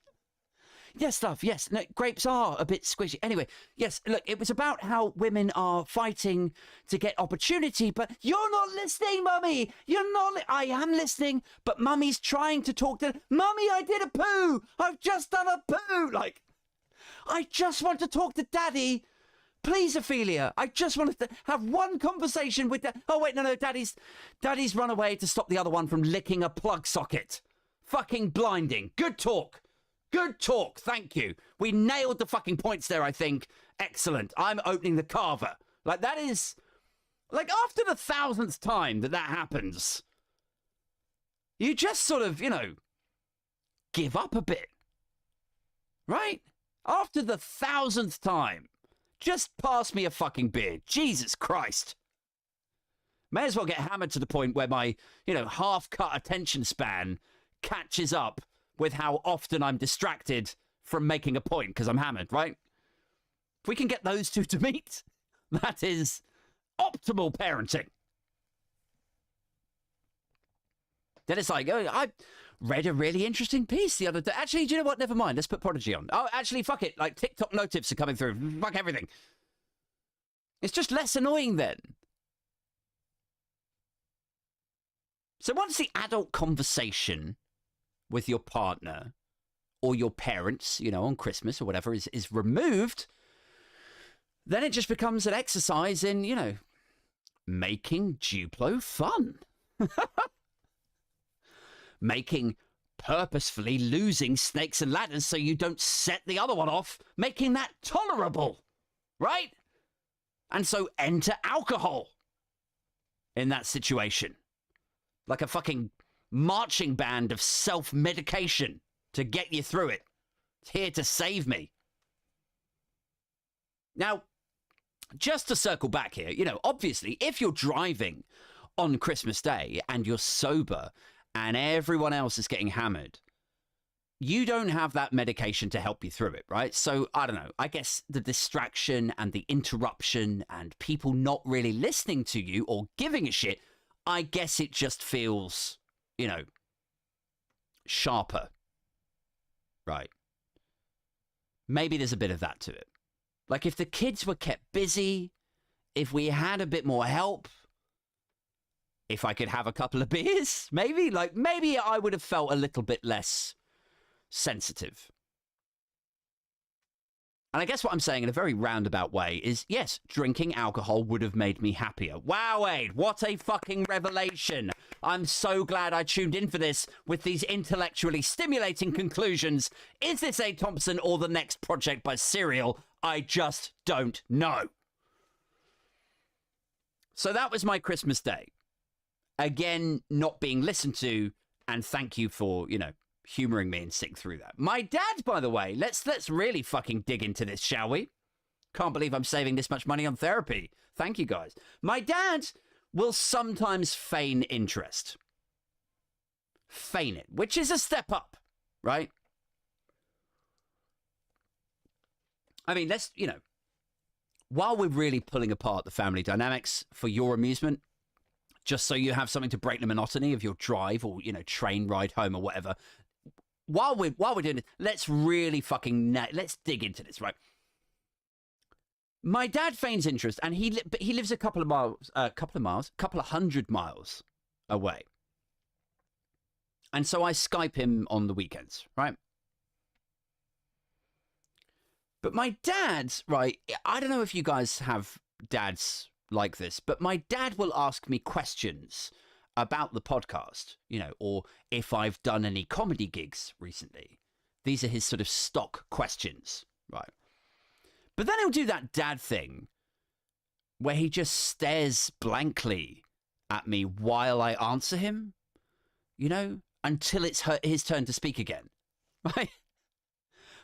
Yes, love, yes. No, grapes are a bit squishy. Anyway, yes, look, it was about how women are fighting to get opportunity, but you're not listening, mummy. You're not. I am listening, but mummy's trying to talk to. Mummy, I did a poo. I've just done a poo. Like, I just want to talk to daddy. Please, Ophelia, I just wanted to have one conversation with Dad. Oh, wait, no, daddy's run away to stop the other one from licking a plug socket. Fucking blinding. Good talk. Good talk, thank you. We nailed the fucking points there, I think. Excellent. I'm opening the carver. Like, that is... Like, after the 1000th time that happens, you just sort of, give up a bit. Right? After the 1000th time, just pass me a fucking beer. Jesus Christ. May as well get hammered to the point where my, half-cut attention span catches up with how often I'm distracted from making a point because I'm hammered, right? If we can get those two to meet, that is optimal parenting. Then it's like, oh, I read a really interesting piece the other day. Actually, do you know what? Never mind. Let's put Prodigy on. Oh, actually, fuck it. Like, TikTok notifs are coming through. Fuck everything. It's just less annoying then. So once the adult conversation with your partner or your parents, you know, on Christmas or whatever is removed, then it just becomes an exercise in, you know, making Duplo fun. Making purposefully losing snakes and ladders so you don't set the other one off, making that tolerable, right? And so enter alcohol in that situation. Like a fucking marching band of self-medication to get you through it. It's here to save me. Now, just to circle back here, you know, obviously, if you're driving on Christmas Day and you're sober and everyone else is getting hammered, you don't have that medication to help you through it, right? So, I don't know, I guess the distraction and the interruption and people not really listening to you or giving a shit, I guess it just feels, you know, sharper, right? Maybe there's a bit of that to it. Like if the kids were kept busy, if we had a bit more help, if I could have a couple of beers, maybe I would have felt a little bit less sensitive. And I guess what I'm saying in a very roundabout way is, yes, drinking alcohol would have made me happier. Wow, Aid, what a fucking revelation. I'm so glad I tuned in for this with these intellectually stimulating conclusions. Is this Aid Thompson or the next project by Serial? I just don't know. So that was my Christmas Day. Again, not being listened to, and thank you for, you know, humoring me and sitting through that. My dad, by the way, let's really fucking dig into this, shall we? Can't believe I'm saving this much money on therapy. Thank you, guys. My dad will sometimes feign interest. Feign it, which is a step up, right? I mean, let's, you know, while we're really pulling apart the family dynamics for your amusement, just so you have something to break the monotony of your drive or, you know, train ride home or whatever. While we're doing it, let's really fucking let's dig into this, right? My dad feigns interest, and he lives a couple of hundred miles away, and so I Skype him on the weekends, right? But my dad's right. I don't know if you guys have dads like this, but my dad will ask me questions about the podcast, you know, or if I've done any comedy gigs recently. These are his sort of stock questions, right? But then he'll do that dad thing where he just stares blankly at me while I answer him, you know, until it's his turn to speak again, right?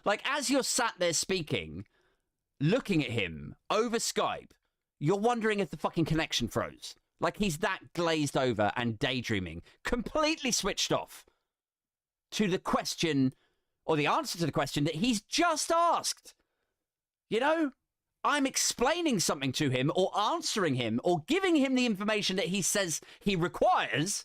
Like, as you're sat there speaking, looking at him over Skype, you're wondering if the fucking connection froze. Like he's that glazed over and daydreaming, completely switched off to the question or the answer to the question that he's just asked. You know, I'm explaining something to him or answering him or giving him the information that he says he requires.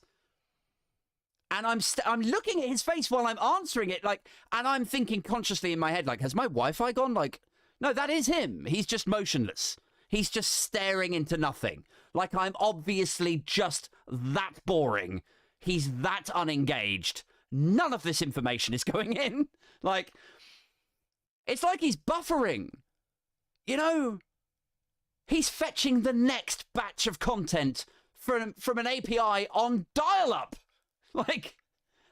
And I'm looking at his face while I'm answering it, like, and I'm thinking consciously in my head, like, has my Wi-Fi gone? Like, no, that is him. He's just motionless. He's just staring into nothing. Like I'm obviously just that boring. He's that unengaged. None of this information is going in. Like, it's like he's buffering. You know? He's fetching the next batch of content from an API on dial-up. Like,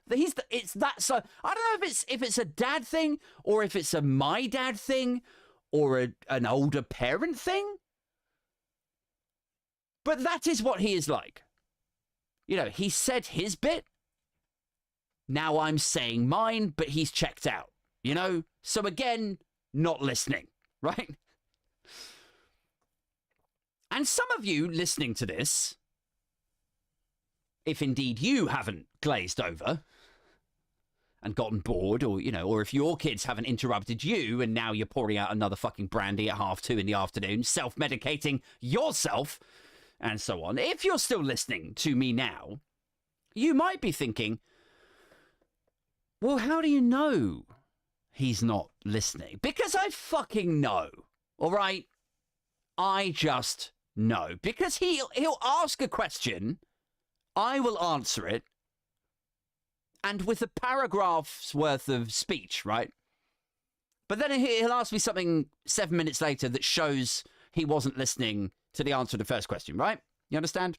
it's that. So I don't know if it's a dad thing or if it's a my dad thing or an older parent thing. But that is what he is like. You know, he said his bit. Now I'm saying mine, but he's checked out. You know? So again, not listening, right? And some of you listening to this, if indeed you haven't glazed over and gotten bored, or, you know, or if your kids haven't interrupted you and now you're pouring out another fucking brandy at 2:30 in the afternoon, self-medicating yourself, and so on. If you're still listening to me now, you might be thinking, well, how do you know he's not listening? Because I fucking know, all right? I just know. Because he'll ask a question, I will answer it, and with a paragraph's worth of speech, right? But then he'll ask me something 7 minutes later that shows he wasn't listening to the answer to the first question, right? You understand?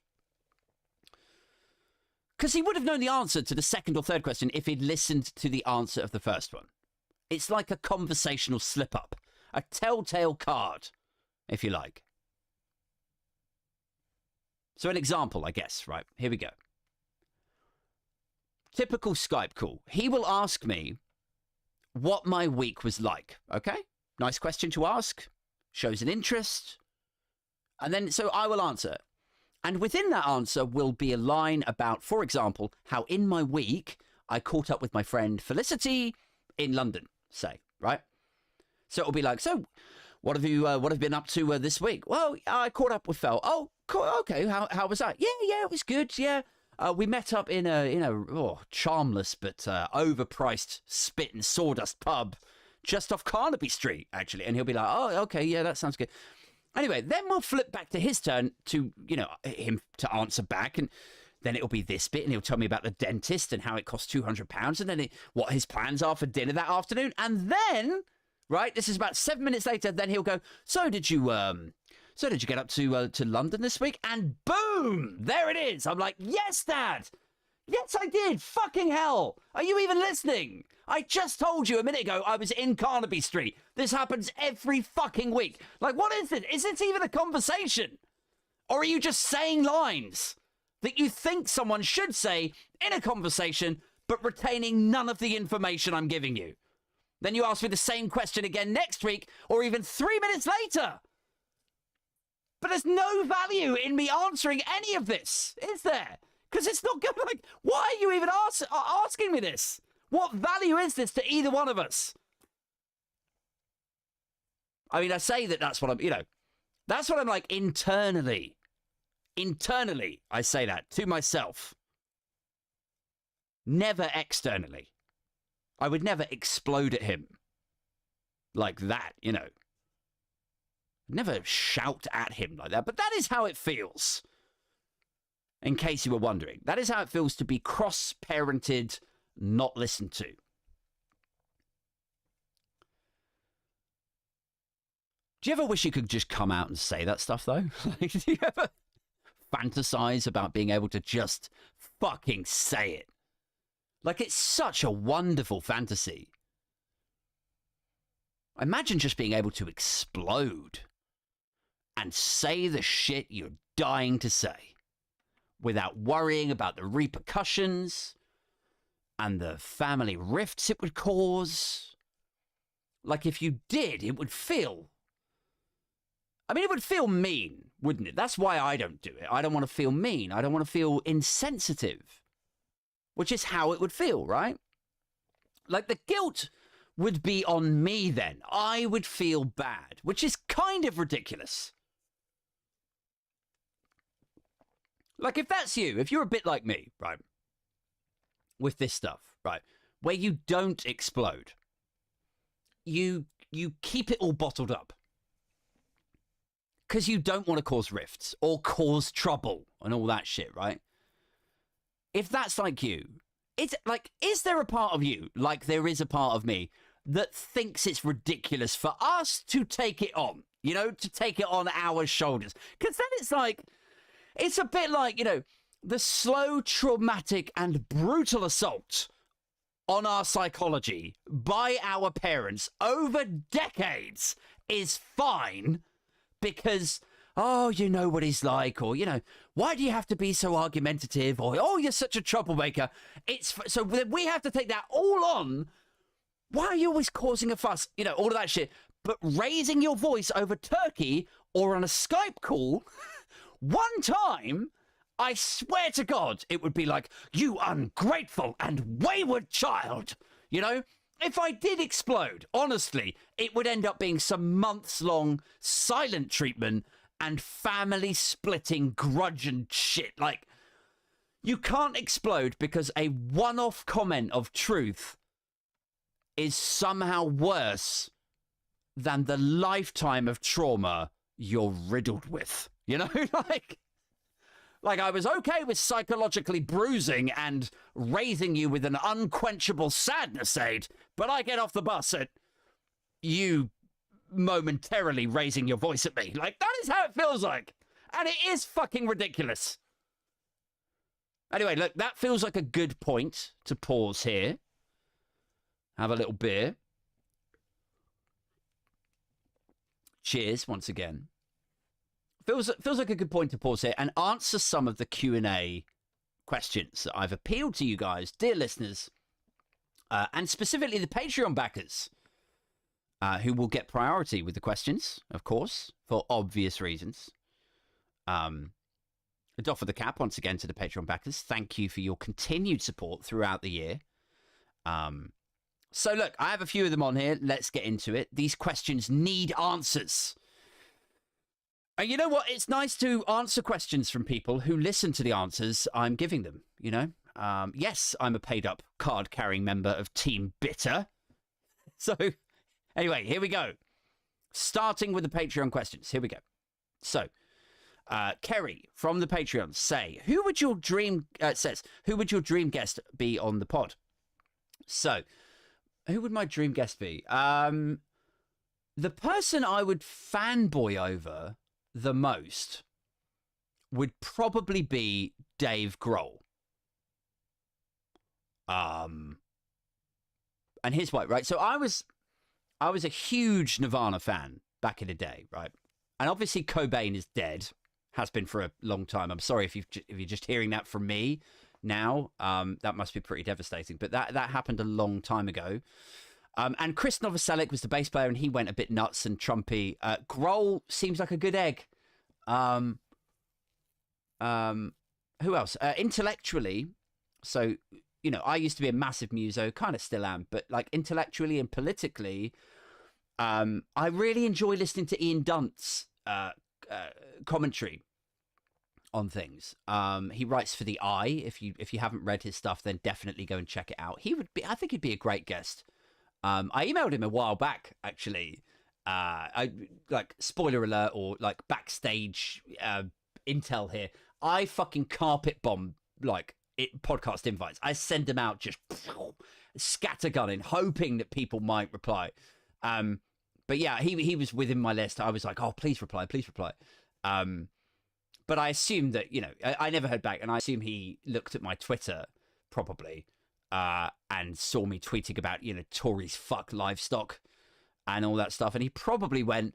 Because he would have known the answer to the second or third question if he'd listened to the answer of the first one. It's like a conversational slip-up, a telltale card, if you like. So an example, I guess, right? Here we go. Typical Skype call. He will ask me what my week was like, okay? Nice question to ask. Shows an interest. And then, so I will answer. And within that answer will be a line about, for example, how in my week I caught up with my friend Felicity in London, say, right? So it'll be like, so what have you been up to this week? Well, I caught up with Fel. Oh, cool, okay. How was that? Yeah, it was good. Yeah, we met up in a charmless but overpriced spit and sawdust pub just off Carnaby Street, actually. And he'll be like, oh, okay, yeah, that sounds good. Anyway, then we'll flip back to his turn to, him to answer back. And then it'll be this bit and he'll tell me about the dentist and how it costs £200 and then what his plans are for dinner that afternoon. And then, right, this is about 7 minutes later, then he'll go, so did you get up to London this week? And boom, there it is. I'm like, yes, Dad. Yes, I did. Fucking hell. Are you even listening? I just told you a minute ago I was in Carnaby Street. This happens every fucking week. Like, what is it? Is it even a conversation? Or are you just saying lines that you think someone should say in a conversation, but retaining none of the information I'm giving you? Then you ask me the same question again next week, or even 3 minutes later. But there's no value in me answering any of this, is there? Because it's not good. Like, why are you even asking me this? What value is this to either one of us? I mean, I say that's what I'm, that's what I'm like internally. Internally, I say that to myself. Never externally. I would never explode at him like that, Never shout at him like that. But that is how it feels. In case you were wondering. That is how it feels to be cross-parented, not listened to. Do you ever wish you could just come out and say that stuff, though? Like, do you ever fantasize about being able to just fucking say it? Like, it's such a wonderful fantasy. Imagine just being able to explode and say the shit you're dying to say without worrying about the repercussions and the family rifts it would cause. Like, if you did, it would feel... it would feel mean, wouldn't it? That's why I don't do it. I don't want to feel mean. I don't want to feel insensitive, which is how it would feel, right? Like, the guilt would be on me then. I would feel bad, which is kind of ridiculous. Like, if that's you, if you're a bit like me, right, with this stuff, right, where you don't explode, you keep it all bottled up because you don't want to cause rifts or cause trouble and all that shit, right? If that's like you, it's like, is there a part of you, like there is a part of me, that thinks it's ridiculous for us to take it on, to take it on our shoulders? Because then it's like, it's a bit like, the slow, traumatic, and brutal assault on our psychology by our parents over decades is fine because, oh, you know what he's like, or, why do you have to be so argumentative, or, oh, you're such a troublemaker. So we have to take that all on. Why are you always causing a fuss? All of that shit. But raising your voice over turkey or on a Skype call... One time, I swear to God, it would be like, you ungrateful and wayward child. If I did explode, honestly, it would end up being some months-long silent treatment and family splitting grudge and shit. Like, you can't explode because a one-off comment of truth is somehow worse than the lifetime of trauma you're riddled with. You know, like I was okay with psychologically bruising and raising you with an unquenchable sadness aid, but I get off the bus at you momentarily raising your voice at me. Like, that is how it feels like. And it is fucking ridiculous. Anyway, look, that feels like a good point to pause here. Have a little beer. Cheers once again. Feels like a good point to pause here and answer some of the Q&A questions that I've appealed to you guys, dear listeners, and specifically the Patreon backers, who will get priority with the questions, of course, for obvious reasons. A doff of the cap once again to the Patreon backers. Thank you for your continued support throughout the year. So look, I have a few of them on here. Let's get into it. These questions need answers. And you know what? It's nice to answer questions from people who listen to the answers I'm giving them, you know? Yes, I'm a paid-up, card-carrying member of Team Bitter. So, anyway, here we go. Starting with the Patreon questions. Here we go. So, Kerry from the Patreon who would your dream guest be on the pod? So, who would my dream guest be? The person I would fanboy over the most would probably be Dave Grohl. And here's why, right? So I was a huge Nirvana fan back in the day, right? And obviously Cobain is dead, has been for a long time. I'm sorry if you're just hearing that from me now. That must be pretty devastating. But that happened a long time ago. And Chris Novoselic was the bass player, and he went a bit nuts and Trumpy. Grohl seems like a good egg. Who else? Intellectually, so, you know, I used to be a massive muso, kind of still am, but like intellectually and politically, I really enjoy listening to Ian Dunt's commentary on things. He writes for The Eye. If you haven't read his stuff, then definitely go and check it out. I think he'd be a great guest. I emailed him a while back, actually. I like, spoiler alert, or like backstage intel here. I fucking carpet bomb podcast invites. I send them out just scattergunning, hoping that people might reply. But yeah, he was within my list. I was like, oh, please reply, please reply. But I assumed that, you know, I never heard back, and I assume he looked at my Twitter probably and saw me tweeting about, you know, Tories fuck livestock and all that stuff, and he probably went,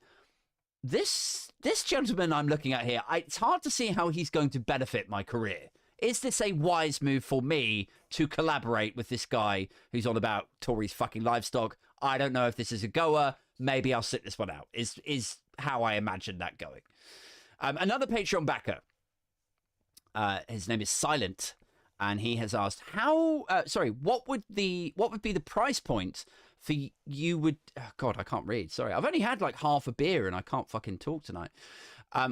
this gentleman I'm looking at here, it's hard to see how he's going to benefit my career. Is this a wise move for me to collaborate with this guy who's on about Tories fucking livestock? I don't know if this is a goer. Maybe I'll sit this one out, is how I imagine that going. Another Patreon backer, his name is Silent, and he has asked, what would be the price point for you would... Oh God, I can't read. Sorry. I've only had like half a beer and I can't fucking talk tonight.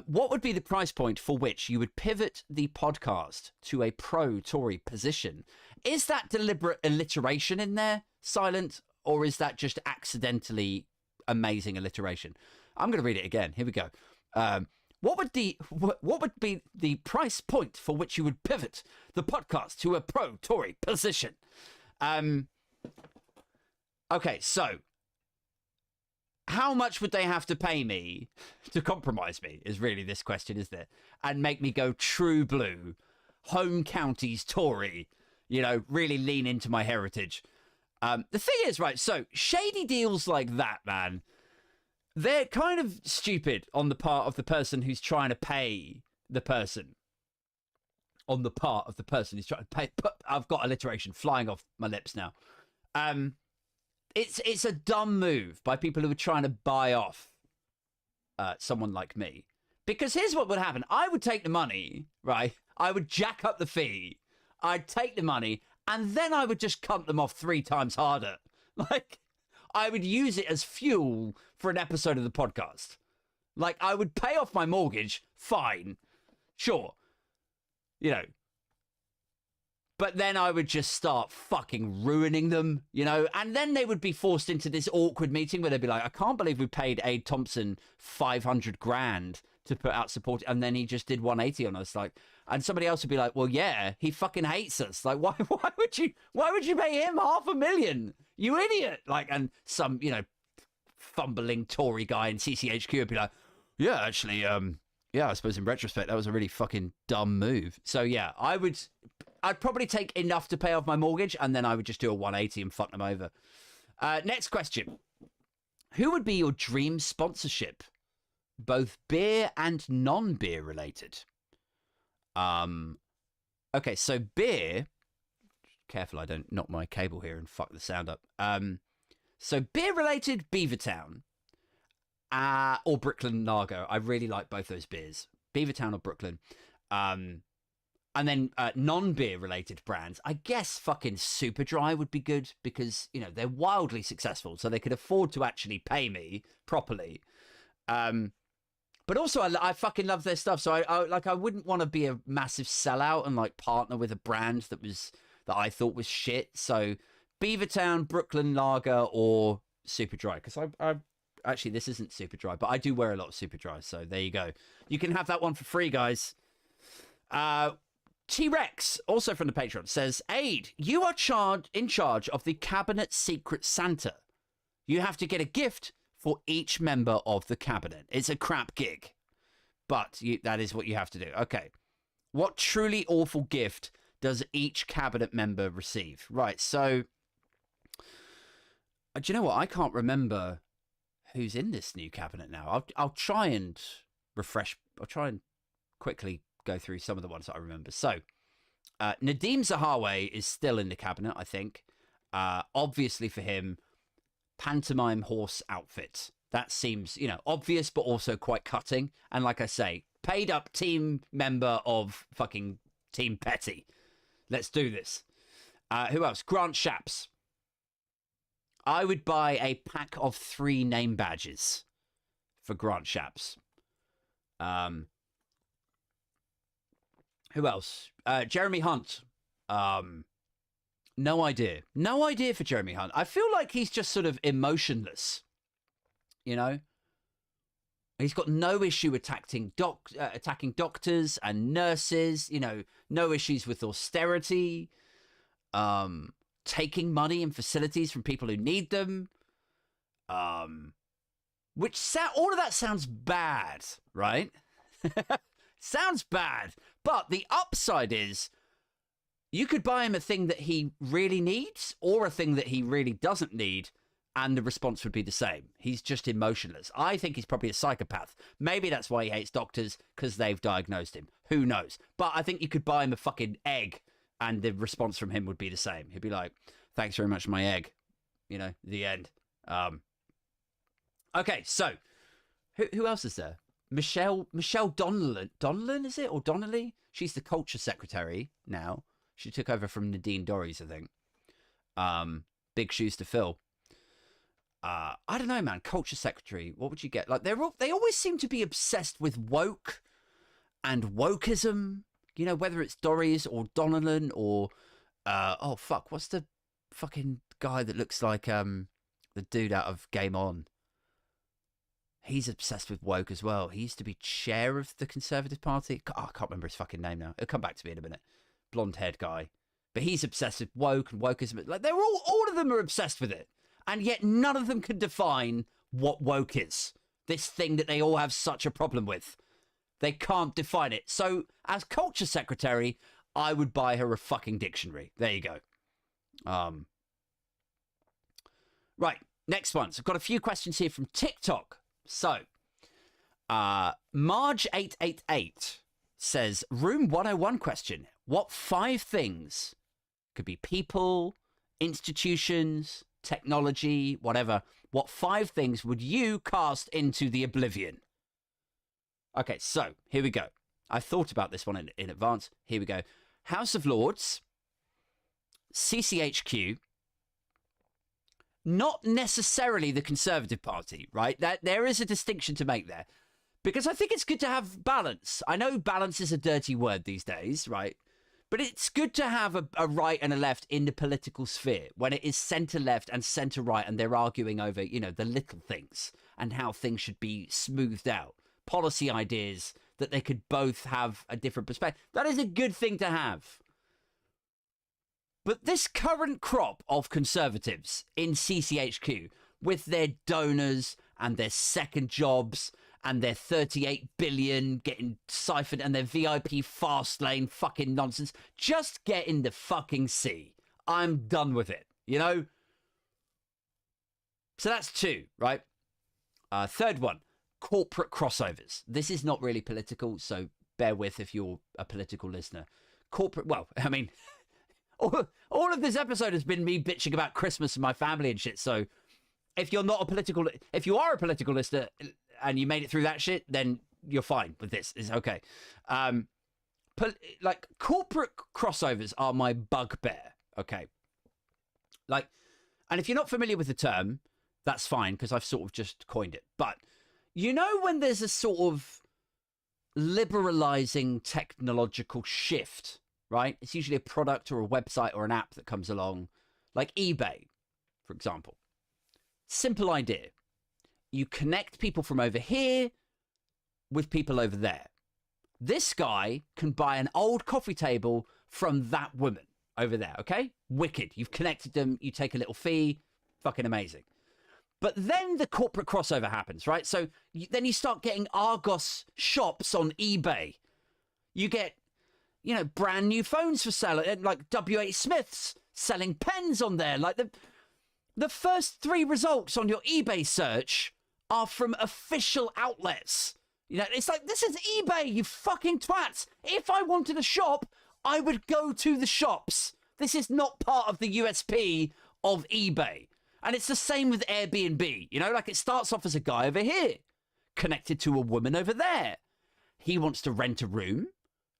What would be the price point for which you would pivot the podcast to a pro-Tory position? Is that deliberate alliteration in there, Silent, or is that just accidentally amazing alliteration? I'm going to read it again. Here we go. What would be the price point for which you would pivot the podcast to a pro-Tory position? Okay, so how much would they have to pay me to compromise me is really this question, isn't it? And make me go true blue, home counties Tory, you know, really lean into my heritage. The thing is, right, so shady deals like that, man, they're kind of stupid on the part of the person who's trying to pay the person. On the part of the person who's trying to pay. I've got alliteration flying off my lips now. It's a dumb move by people who are trying to buy off someone like me. Because here's what would happen. I would take the money, right? I would jack up the fee. I'd take the money, and then I would just cunt them off 3 times harder. Like, I would use it as fuel for an episode of the podcast. Like, I would pay off my mortgage, fine, sure, you know. But then I would just start fucking ruining them, you know? And then they would be forced into this awkward meeting where they'd be like, I can't believe we paid Aid Thompson 500 grand to put out support. And then he just did 180 on us. Like, and somebody else would be like, well, yeah, he fucking hates us. Like, why would you pay him $500,000? You idiot. Like, and some, you know, fumbling Tory guy in CCHQ would be like, yeah, actually, yeah, I suppose in retrospect, that was a really fucking dumb move. So yeah, I'd probably take enough to pay off my mortgage, and then I would just do a 180 and fuck them over. Next question. Who would be your dream sponsorship? Both beer and non-beer related. Okay, so beer... Careful I don't knock my cable here and fuck the sound up. So beer related, Beavertown. Or Brooklyn Lager. I really like both those beers. Beavertown or Brooklyn. And then non-beer related brands, I guess fucking Superdry would be good because, you know, they're wildly successful, so they could afford to actually pay me properly. But also, I fucking love their stuff, so I wouldn't want to be a massive sellout and like partner with a brand that I thought was shit. So Beavertown, Brooklyn Lager, or Superdry, because I actually this isn't Superdry, but I do wear a lot of Superdry, so there you go. You can have that one for free, guys. T-Rex, also from the Patreon, says, Aid, you are in charge of the Cabinet Secret Santa. You have to get a gift for each member of the Cabinet. It's a crap gig, but that is what you have to do. Okay. What truly awful gift does each Cabinet member receive? Right, so... do you know what? I can't remember who's in this new Cabinet now. I'll try and refresh... I'll try and quickly go through some of the ones that I remember. So, Nadeem Zahawi is still in the Cabinet, I think. Obviously for him, pantomime horse outfit. That seems, you know, obvious, but also quite cutting. And like I say, paid up team member of fucking Team Petty. Let's do this. Who else? Grant Shapps. I would buy a pack of 3 name badges for Grant Shapps. Who else? Jeremy Hunt. No idea. No idea for Jeremy Hunt. I feel like he's just sort of emotionless. You know? He's got no issue attacking doctors and nurses. You know, no issues with austerity. Taking money and facilities from people who need them. All of that sounds bad, right? Sounds bad. But the upside is you could buy him a thing that he really needs or a thing that he really doesn't need, and the response would be the same. He's just emotionless. I think he's probably a psychopath. Maybe that's why he hates doctors, because they've diagnosed him. Who knows? But I think you could buy him a fucking egg, and the response from him would be the same. He'd be like, thanks very much for my egg. You know, the end. Okay, so who else is there? Michelle Donnellan, is it? Or Donnelly? She's the culture secretary now. She took over from Nadine Dorries, I think. Big shoes to fill. I don't know, man. Culture secretary. What would you get? Like, they always seem to be obsessed with woke and wokeism. You know, whether it's Dorries or Donnellan or oh fuck, what's the fucking guy that looks like the dude out of Game On? He's obsessed with woke as well. He used to be chair of the Conservative Party. Oh, I can't remember his fucking name now. It'll come back to me in a minute. Blonde-haired guy. But he's obsessed with woke and wokeism. Like, they're all of them are obsessed with it. And yet none of them can define what woke is. This thing that they all have such a problem with. They can't define it. So, as culture secretary, I would buy her a fucking dictionary. There you go. Right, next one. So I've got a few questions here from TikTok. So, Marge888 says, Room 101 question. What 5 things, could be people, institutions, technology, whatever, what 5 things would you cast into the oblivion? Okay, so, here we go. I thought about this one in advance. Here we go. House of Lords, CCHQ, not necessarily the Conservative Party, right? There is a distinction to make there. Because I think it's good to have balance. I know balance is a dirty word these days, right? But it's good to have a right and a left in the political sphere when it is centre left and centre right and they're arguing over, you know, the little things and how things should be smoothed out. Policy ideas that they could both have a different perspective. That is a good thing to have. But this current crop of conservatives in CCHQ with their donors and their second jobs and their 38 billion getting siphoned and their VIP fast lane fucking nonsense, just get in the fucking sea. I'm done with it, you know? So that's 2, right? Third one, corporate crossovers. This is not really political, so bear with if you're a political listener. Well, I mean, all of this episode has been me bitching about Christmas and my family and shit, so if you are a political listener and you made it through that shit, then you're fine with this. It's okay. Like, corporate crossovers are my bugbear, okay? Like, and if you're not familiar with the term, that's fine, because I've sort of just coined it. But you know when there's a sort of liberalizing technological shift, right? It's usually a product or a website or an app that comes along, like eBay, for example. Simple idea. You connect people from over here with people over there. This guy can buy an old coffee table from that woman over there, okay? Wicked. You've connected them. You take a little fee. Fucking amazing. But then the corporate crossover happens, right? So then you start getting Argos shops on eBay. You get, you know, brand new phones for sale, like W.H. Smith's selling pens on there. Like the first 3 results on your eBay search are from official outlets. You know, it's like, this is eBay, you fucking twats. If I wanted a shop, I would go to the shops. This is not part of the USP of eBay. And it's the same with Airbnb. You know, like, it starts off as a guy over here, connected to a woman over there. He wants to rent a room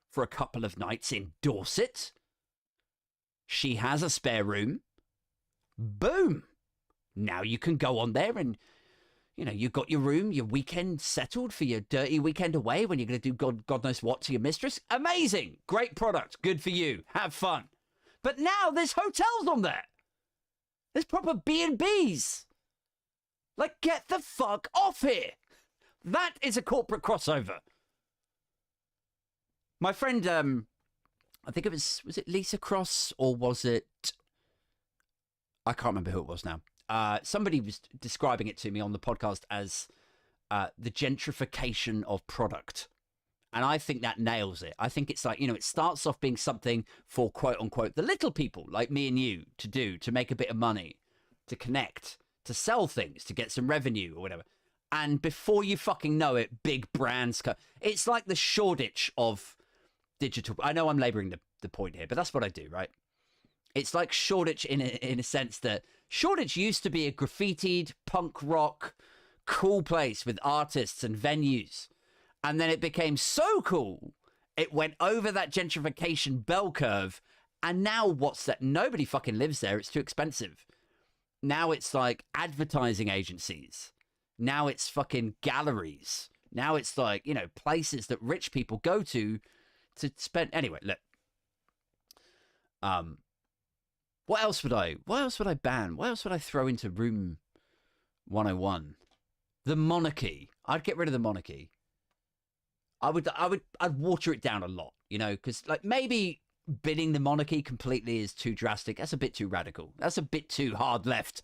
for a couple of nights in Dorset. She has a spare room. Boom. Now you can go on there and, you know, you've got your room, your weekend settled for your dirty weekend away when you're going to do God knows what to your mistress. Amazing. Great product. Good for you. Have fun. But now there's hotels on there. There's proper B&Bs. Like, get the fuck off here. That is a corporate crossover. My friend, I think it was it Lisa Cross or was it, I can't remember who it was now. Somebody was describing it to me on the podcast as the gentrification of product. And I think that nails it. I think it's like, you know, it starts off being something for quote unquote the little people like me and you to do, to make a bit of money, to connect, to sell things, to get some revenue or whatever. And before you fucking know it, big brands it's like the Shoreditch of digital. I know I'm laboring the point here, but that's what I do, right? It's like Shoreditch in a sense that Shoreditch used to be a graffitied punk rock cool place with artists and venues. And then it became so cool, it went over that gentrification bell curve. And now what's that? Nobody fucking lives there. It's too expensive. Now it's like advertising agencies. Now it's fucking galleries. Now it's like, you know, places that rich people go to spend. Anyway, look. What else would I ban? What else would I throw into room 101? The monarchy. I'd get rid of the monarchy. I'd water it down a lot, you know, because like maybe binning the monarchy completely is too drastic. That's a bit too radical. That's a bit too hard left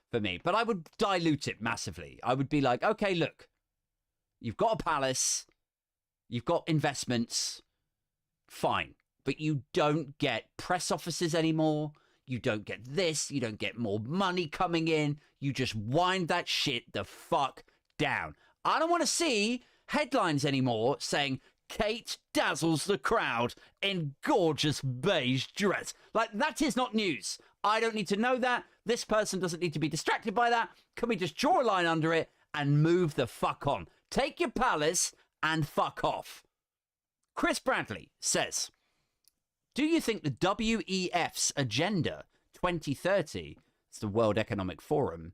for me. But I would dilute it massively. I would be like, okay, look, you've got a palace, you've got investments, fine. But you don't get press offices anymore. You don't get this. You don't get more money coming in. You just wind that shit the fuck down. I don't want to see headlines anymore saying Kate dazzles the crowd in gorgeous beige dress. Like, that is not news. I don't need to know that. This person doesn't need to be distracted by that. Can we just draw a line under it and move the fuck on? Take your palace and fuck off. Chris Bradley says, do you think the WEF's Agenda 2030, it's the World Economic Forum,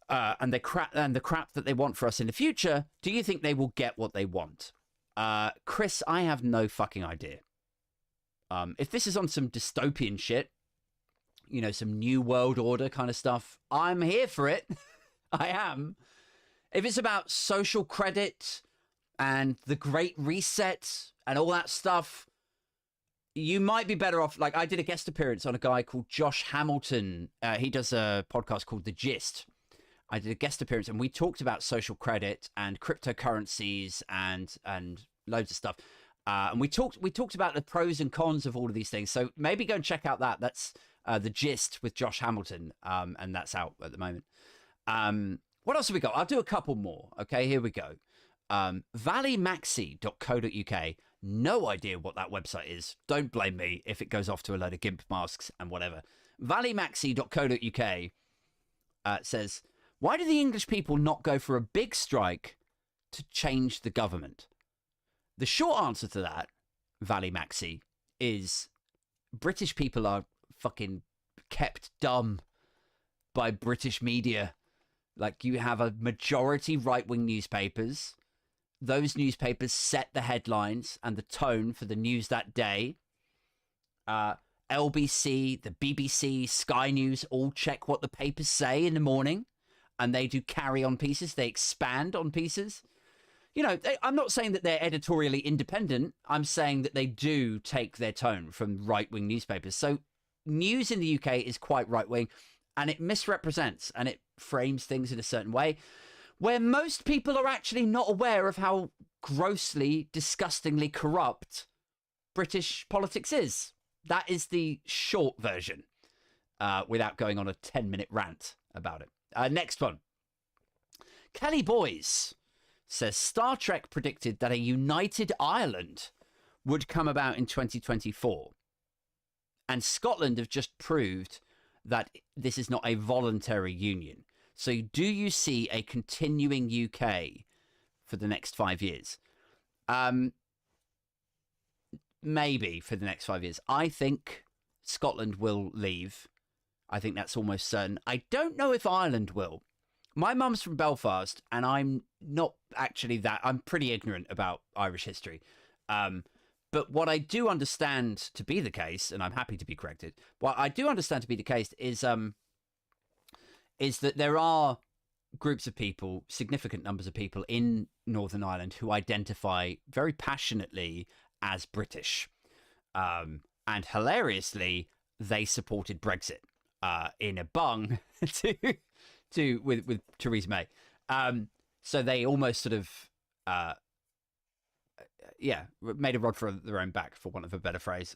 and the crap that they want for us in the future, do you think they will get what they want? Chris, I have no fucking idea. If this is on some dystopian shit, you know, some new world order kind of stuff, I'm here for it. I am. If it's about social credit and the Great Reset and all that stuff, you might be better off. Like, I did a guest appearance on a guy called Josh Hamilton. He does a podcast called The Gist. I did a guest appearance and we talked about social credit and cryptocurrencies and loads of stuff. And we talked about the pros and cons of all of these things. So maybe go and check out that. That's The Gist with Josh Hamilton. And that's out at the moment. What else have we got? I'll do a couple more. Okay, here we go. valleymaxi.co.uk. No idea what that website is. Don't blame me if it goes off to a load of GIMP masks and whatever. valleymaxi.co.uk says, why do the English people not go for a big strike to change the government? The short answer to that, Valley Maxi, is British people are fucking kept dumb by British media. Like, you have a majority right-wing newspapers. Those newspapers set the headlines and the tone for the news that day. LBC, the BBC, Sky News all check what the papers say in the morning. And they do carry on pieces. They expand on pieces. You know, I'm not saying that they're editorially independent. I'm saying that they do take their tone from right-wing newspapers. So news in the UK is quite right-wing, and it misrepresents and it frames things in a certain way where most people are actually not aware of how grossly, disgustingly corrupt British politics is. That is the short version, without going on a 10-minute rant about it. Next one. Kelly Boys says Star Trek predicted that a united Ireland would come about in 2024. And Scotland have just proved that this is not a voluntary union. So do you see a continuing UK for the next 5 years? Maybe for the next 5 years. I think Scotland will leave. I think that's almost certain. I don't know if Ireland will. My mum's from Belfast, and I'm not actually that. I'm pretty ignorant about Irish history. But what I do understand to be the case, and I'm happy to be corrected, what I do understand to be the case is that there are groups of people, significant numbers of people in Northern Ireland who identify very passionately as British. And hilariously, they supported Brexit in a bung with Theresa May. So they almost sort of, made a rod for their own back, for want of a better phrase.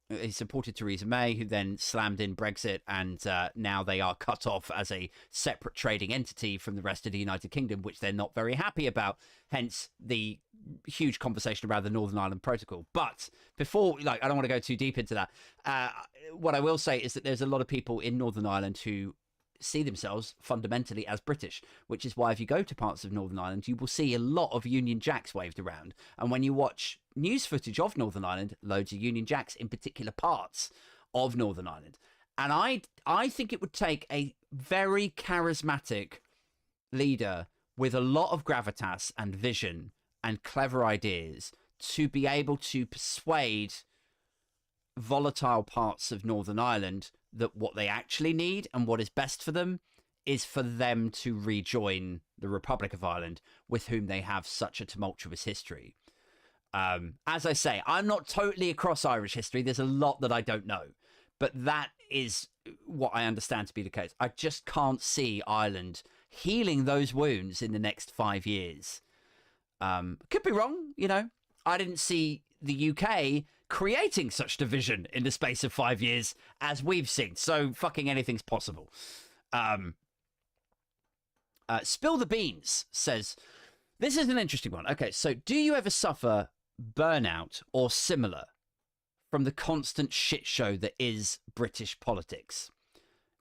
He supported Theresa May, who then slammed in Brexit, and now they are cut off as a separate trading entity from the rest of the United Kingdom, which they're not very happy about, hence the huge conversation around the Northern Ireland Protocol. But before, I don't want to go too deep into that. What I will say is that there's a lot of people in Northern Ireland who see themselves fundamentally as British, which is why if you go to parts of Northern Ireland, you will see a lot of Union Jacks waved around. And when you watch news footage of Northern Ireland, loads of Union Jacks in particular parts of Northern Ireland. And I think it would take a very charismatic leader with a lot of gravitas and vision and clever ideas to be able to persuade volatile parts of Northern Ireland that what they actually need and what is best for them is for them to rejoin the Republic of Ireland, with whom they have such a tumultuous history. As I say, I'm not totally across Irish history. There's a lot that I don't know, but that is what I understand to be the case. I just can't see Ireland healing those wounds in the next 5 years. Could be wrong, I didn't see the UK creating such division in the space of 5 years as we've seen. So fucking anything's possible. Spill the Beans says, this is an interesting one. Okay, so do you ever suffer burnout or similar from the constant shit show that is British politics?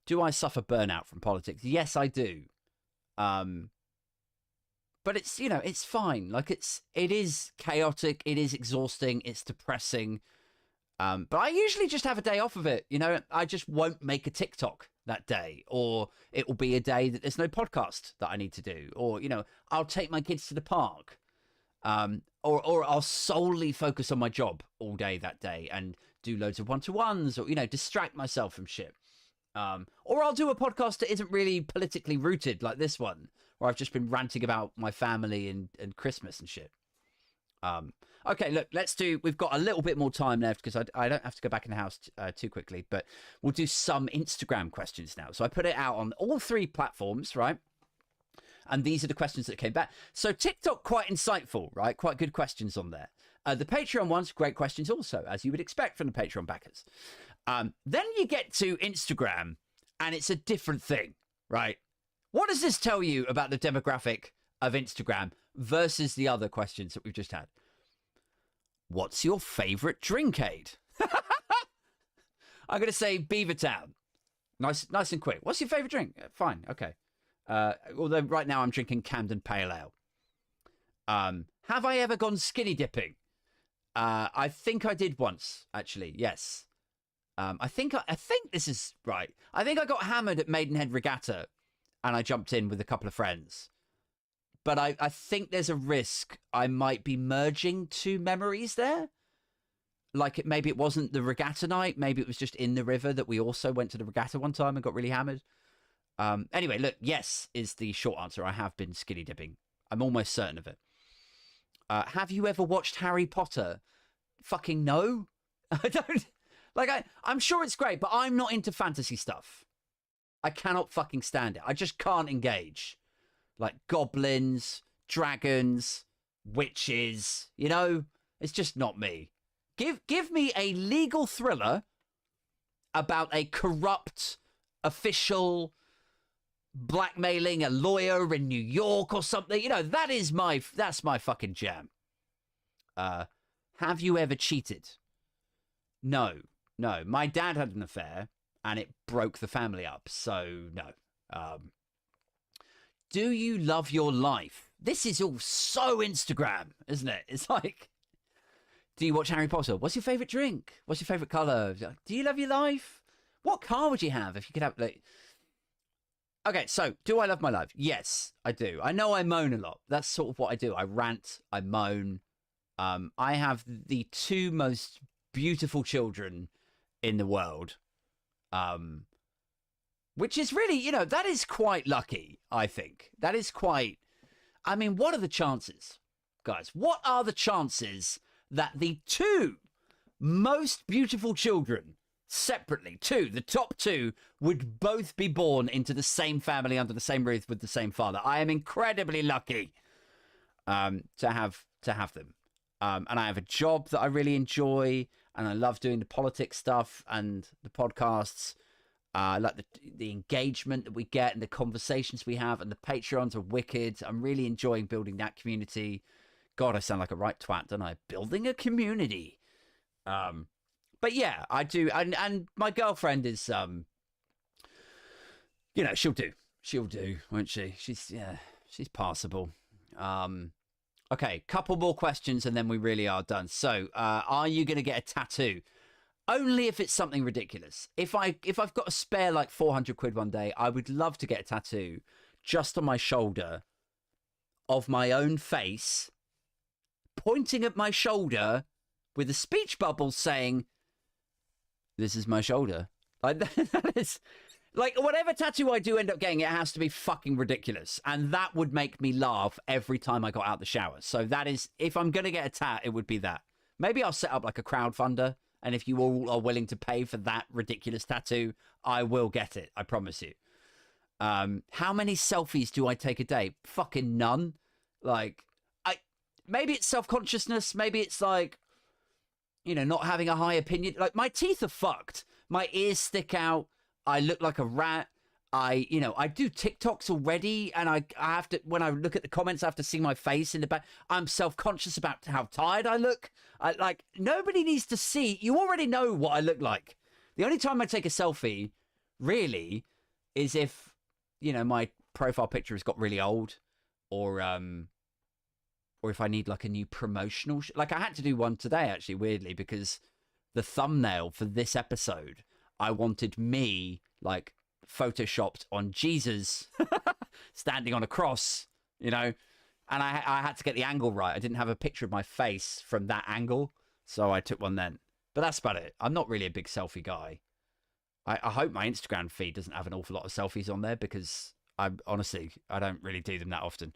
Do I suffer burnout from politics? Yes, I do. But it's, it's fine. It is chaotic. It is exhausting. It's depressing. But I usually just have a day off of it. I just won't make a TikTok that day, or it will be a day that there's no podcast that I need to do, or, you know, I'll take my kids to the park, or I'll solely focus on my job all day that day and do loads of one-to-ones, or, you know, distract myself from shit. Or I'll do a podcast that isn't really politically rooted like this one, where I've just been ranting about my family and Christmas and shit. Okay, look, we've got a little bit more time left because I don't have to go back in the house too quickly, but we'll do some Instagram questions now. So I put it out on all 3 platforms, right? And these are the questions that came back. So TikTok, quite insightful, right? Quite good questions on there. The Patreon ones, great questions also, as you would expect from the Patreon backers. Then you get to Instagram, and it's a different thing, right? What does this tell you about the demographic of Instagram versus the other questions that we've just had? What's your favorite drink aid? I'm going to say Beavertown. Nice and quick. What's your favorite drink? Fine, okay. Although right now I'm drinking Camden Pale Ale. Have I ever gone skinny dipping? I think I did once, actually. Yes. I think this is right. I think I got hammered at Maidenhead Regatta, and I jumped in with a couple of friends. But I think there's a risk I might be merging 2 memories there. Like maybe it wasn't the regatta night. Maybe it was just in the river that we also went to the regatta one time and got really hammered. Anyway, look, yes is the short answer. I have been skinny dipping. I'm almost certain of it. Have you ever watched Harry Potter? Fucking no. I don't. Like, I'm sure it's great, but I'm not into fantasy stuff. I cannot fucking stand it. I just can't engage. Like goblins, dragons, witches, you know? It's just not me. Give me a legal thriller about a corrupt official blackmailing a lawyer in New York or something. You know, that's my fucking jam. Have you ever cheated? No. My dad had an affair and it broke the family up. So no. Do you love your life? This is all so Instagram, isn't it? It's like, do you watch Harry Potter? What's your favorite drink? What's your favorite color? Do you love your life? What car would you have if you could have, like... Okay, so do I love my life? Yes, I do. I know I moan a lot. That's sort of what I do. I rant, I moan. I have the 2 most beautiful children in the world. Which is really, you know, that is quite lucky, I think. That is quite... I mean, what are the chances, guys? What are the chances that the 2 most beautiful children, separately, the top 2, would both be born into the same family under the same roof with the same father? I am incredibly lucky to have them. And I have a job that I really enjoy, and I love doing the politics stuff and the podcasts. Like the engagement that we get and the conversations we have, and the Patreons are wicked. I'm really enjoying building that community. God, I sound like a right twat, don't I? Building a community. But yeah, I do. And my girlfriend is, you know, she'll do, won't she? She's passable. Okay, couple more questions and then we really are done. So, are you going to get a tattoo? Only if it's something ridiculous. If I've got to spare like 400 quid one day, I would love to get a tattoo just on my shoulder of my own face, pointing at my shoulder with a speech bubble saying, "This is my shoulder." Like, that is, like, whatever tattoo I do end up getting, it has to be fucking ridiculous. And that would make me laugh every time I got out the shower. So that is, if I'm going to get a tat, it would be that. Maybe I'll set up like a crowdfunder. And if you all are willing to pay for that ridiculous tattoo, I will get it. I promise you. How many selfies do I take a day? Fucking none. Like, maybe it's self-consciousness. Maybe it's like, you know, not having a high opinion. Like, my teeth are fucked. My ears stick out. I look like a rat. I do TikToks already, and I have to, when I look at the comments, I have to see my face in the back. I'm self-conscious about how tired I look. Like, nobody needs to see. You already know what I look like. The only time I take a selfie, really, is if, you know, my profile picture has got really old, or if I need like a new promotional. Like, I had to do one today, actually, weirdly, because the thumbnail for this episode, I wanted me like photoshopped on Jesus standing on a cross, you know, and I had to get the angle right. I didn't have a picture of my face from that angle, so I took one then. But that's about it. I'm not really a big selfie guy. I hope my Instagram feed doesn't have an awful lot of selfies on there, because I don't really do them that often.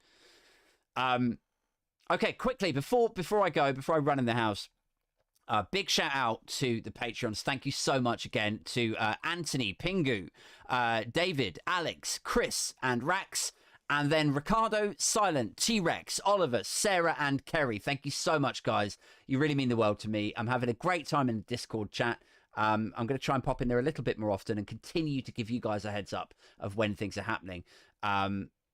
Okay, quickly, before I run in the house, big shout out to the Patreons. Thank you so much again to Anthony, Pingu, David, Alex, Chris, and Rax. And then Ricardo, Silent, T-Rex, Oliver, Sarah, and Kerry. Thank you so much, guys. You really mean the world to me. I'm having a great time in the Discord chat. I'm going to try and pop in there a little bit more often and continue to give you guys a heads up of when things are happening.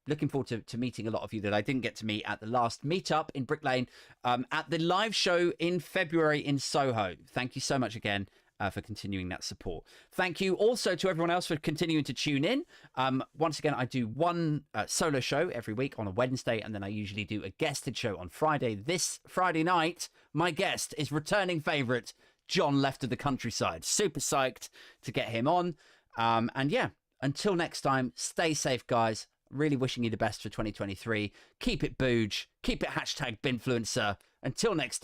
Looking forward to meeting a lot of you that I didn't get to meet at the last meetup in Brick Lane, at the live show in February in Soho. Thank you so much again for continuing that support. Thank you also to everyone else for continuing to tune in. Once again, I do one solo show every week on a Wednesday, and then I usually do a guested show on Friday. This Friday night, my guest is returning favourite, John Left of the Countryside. Super psyched to get him on. And yeah, until next time, stay safe, guys. Really wishing you the best for 2023. Keep it booge. Keep it #Binfluencer. Until next time.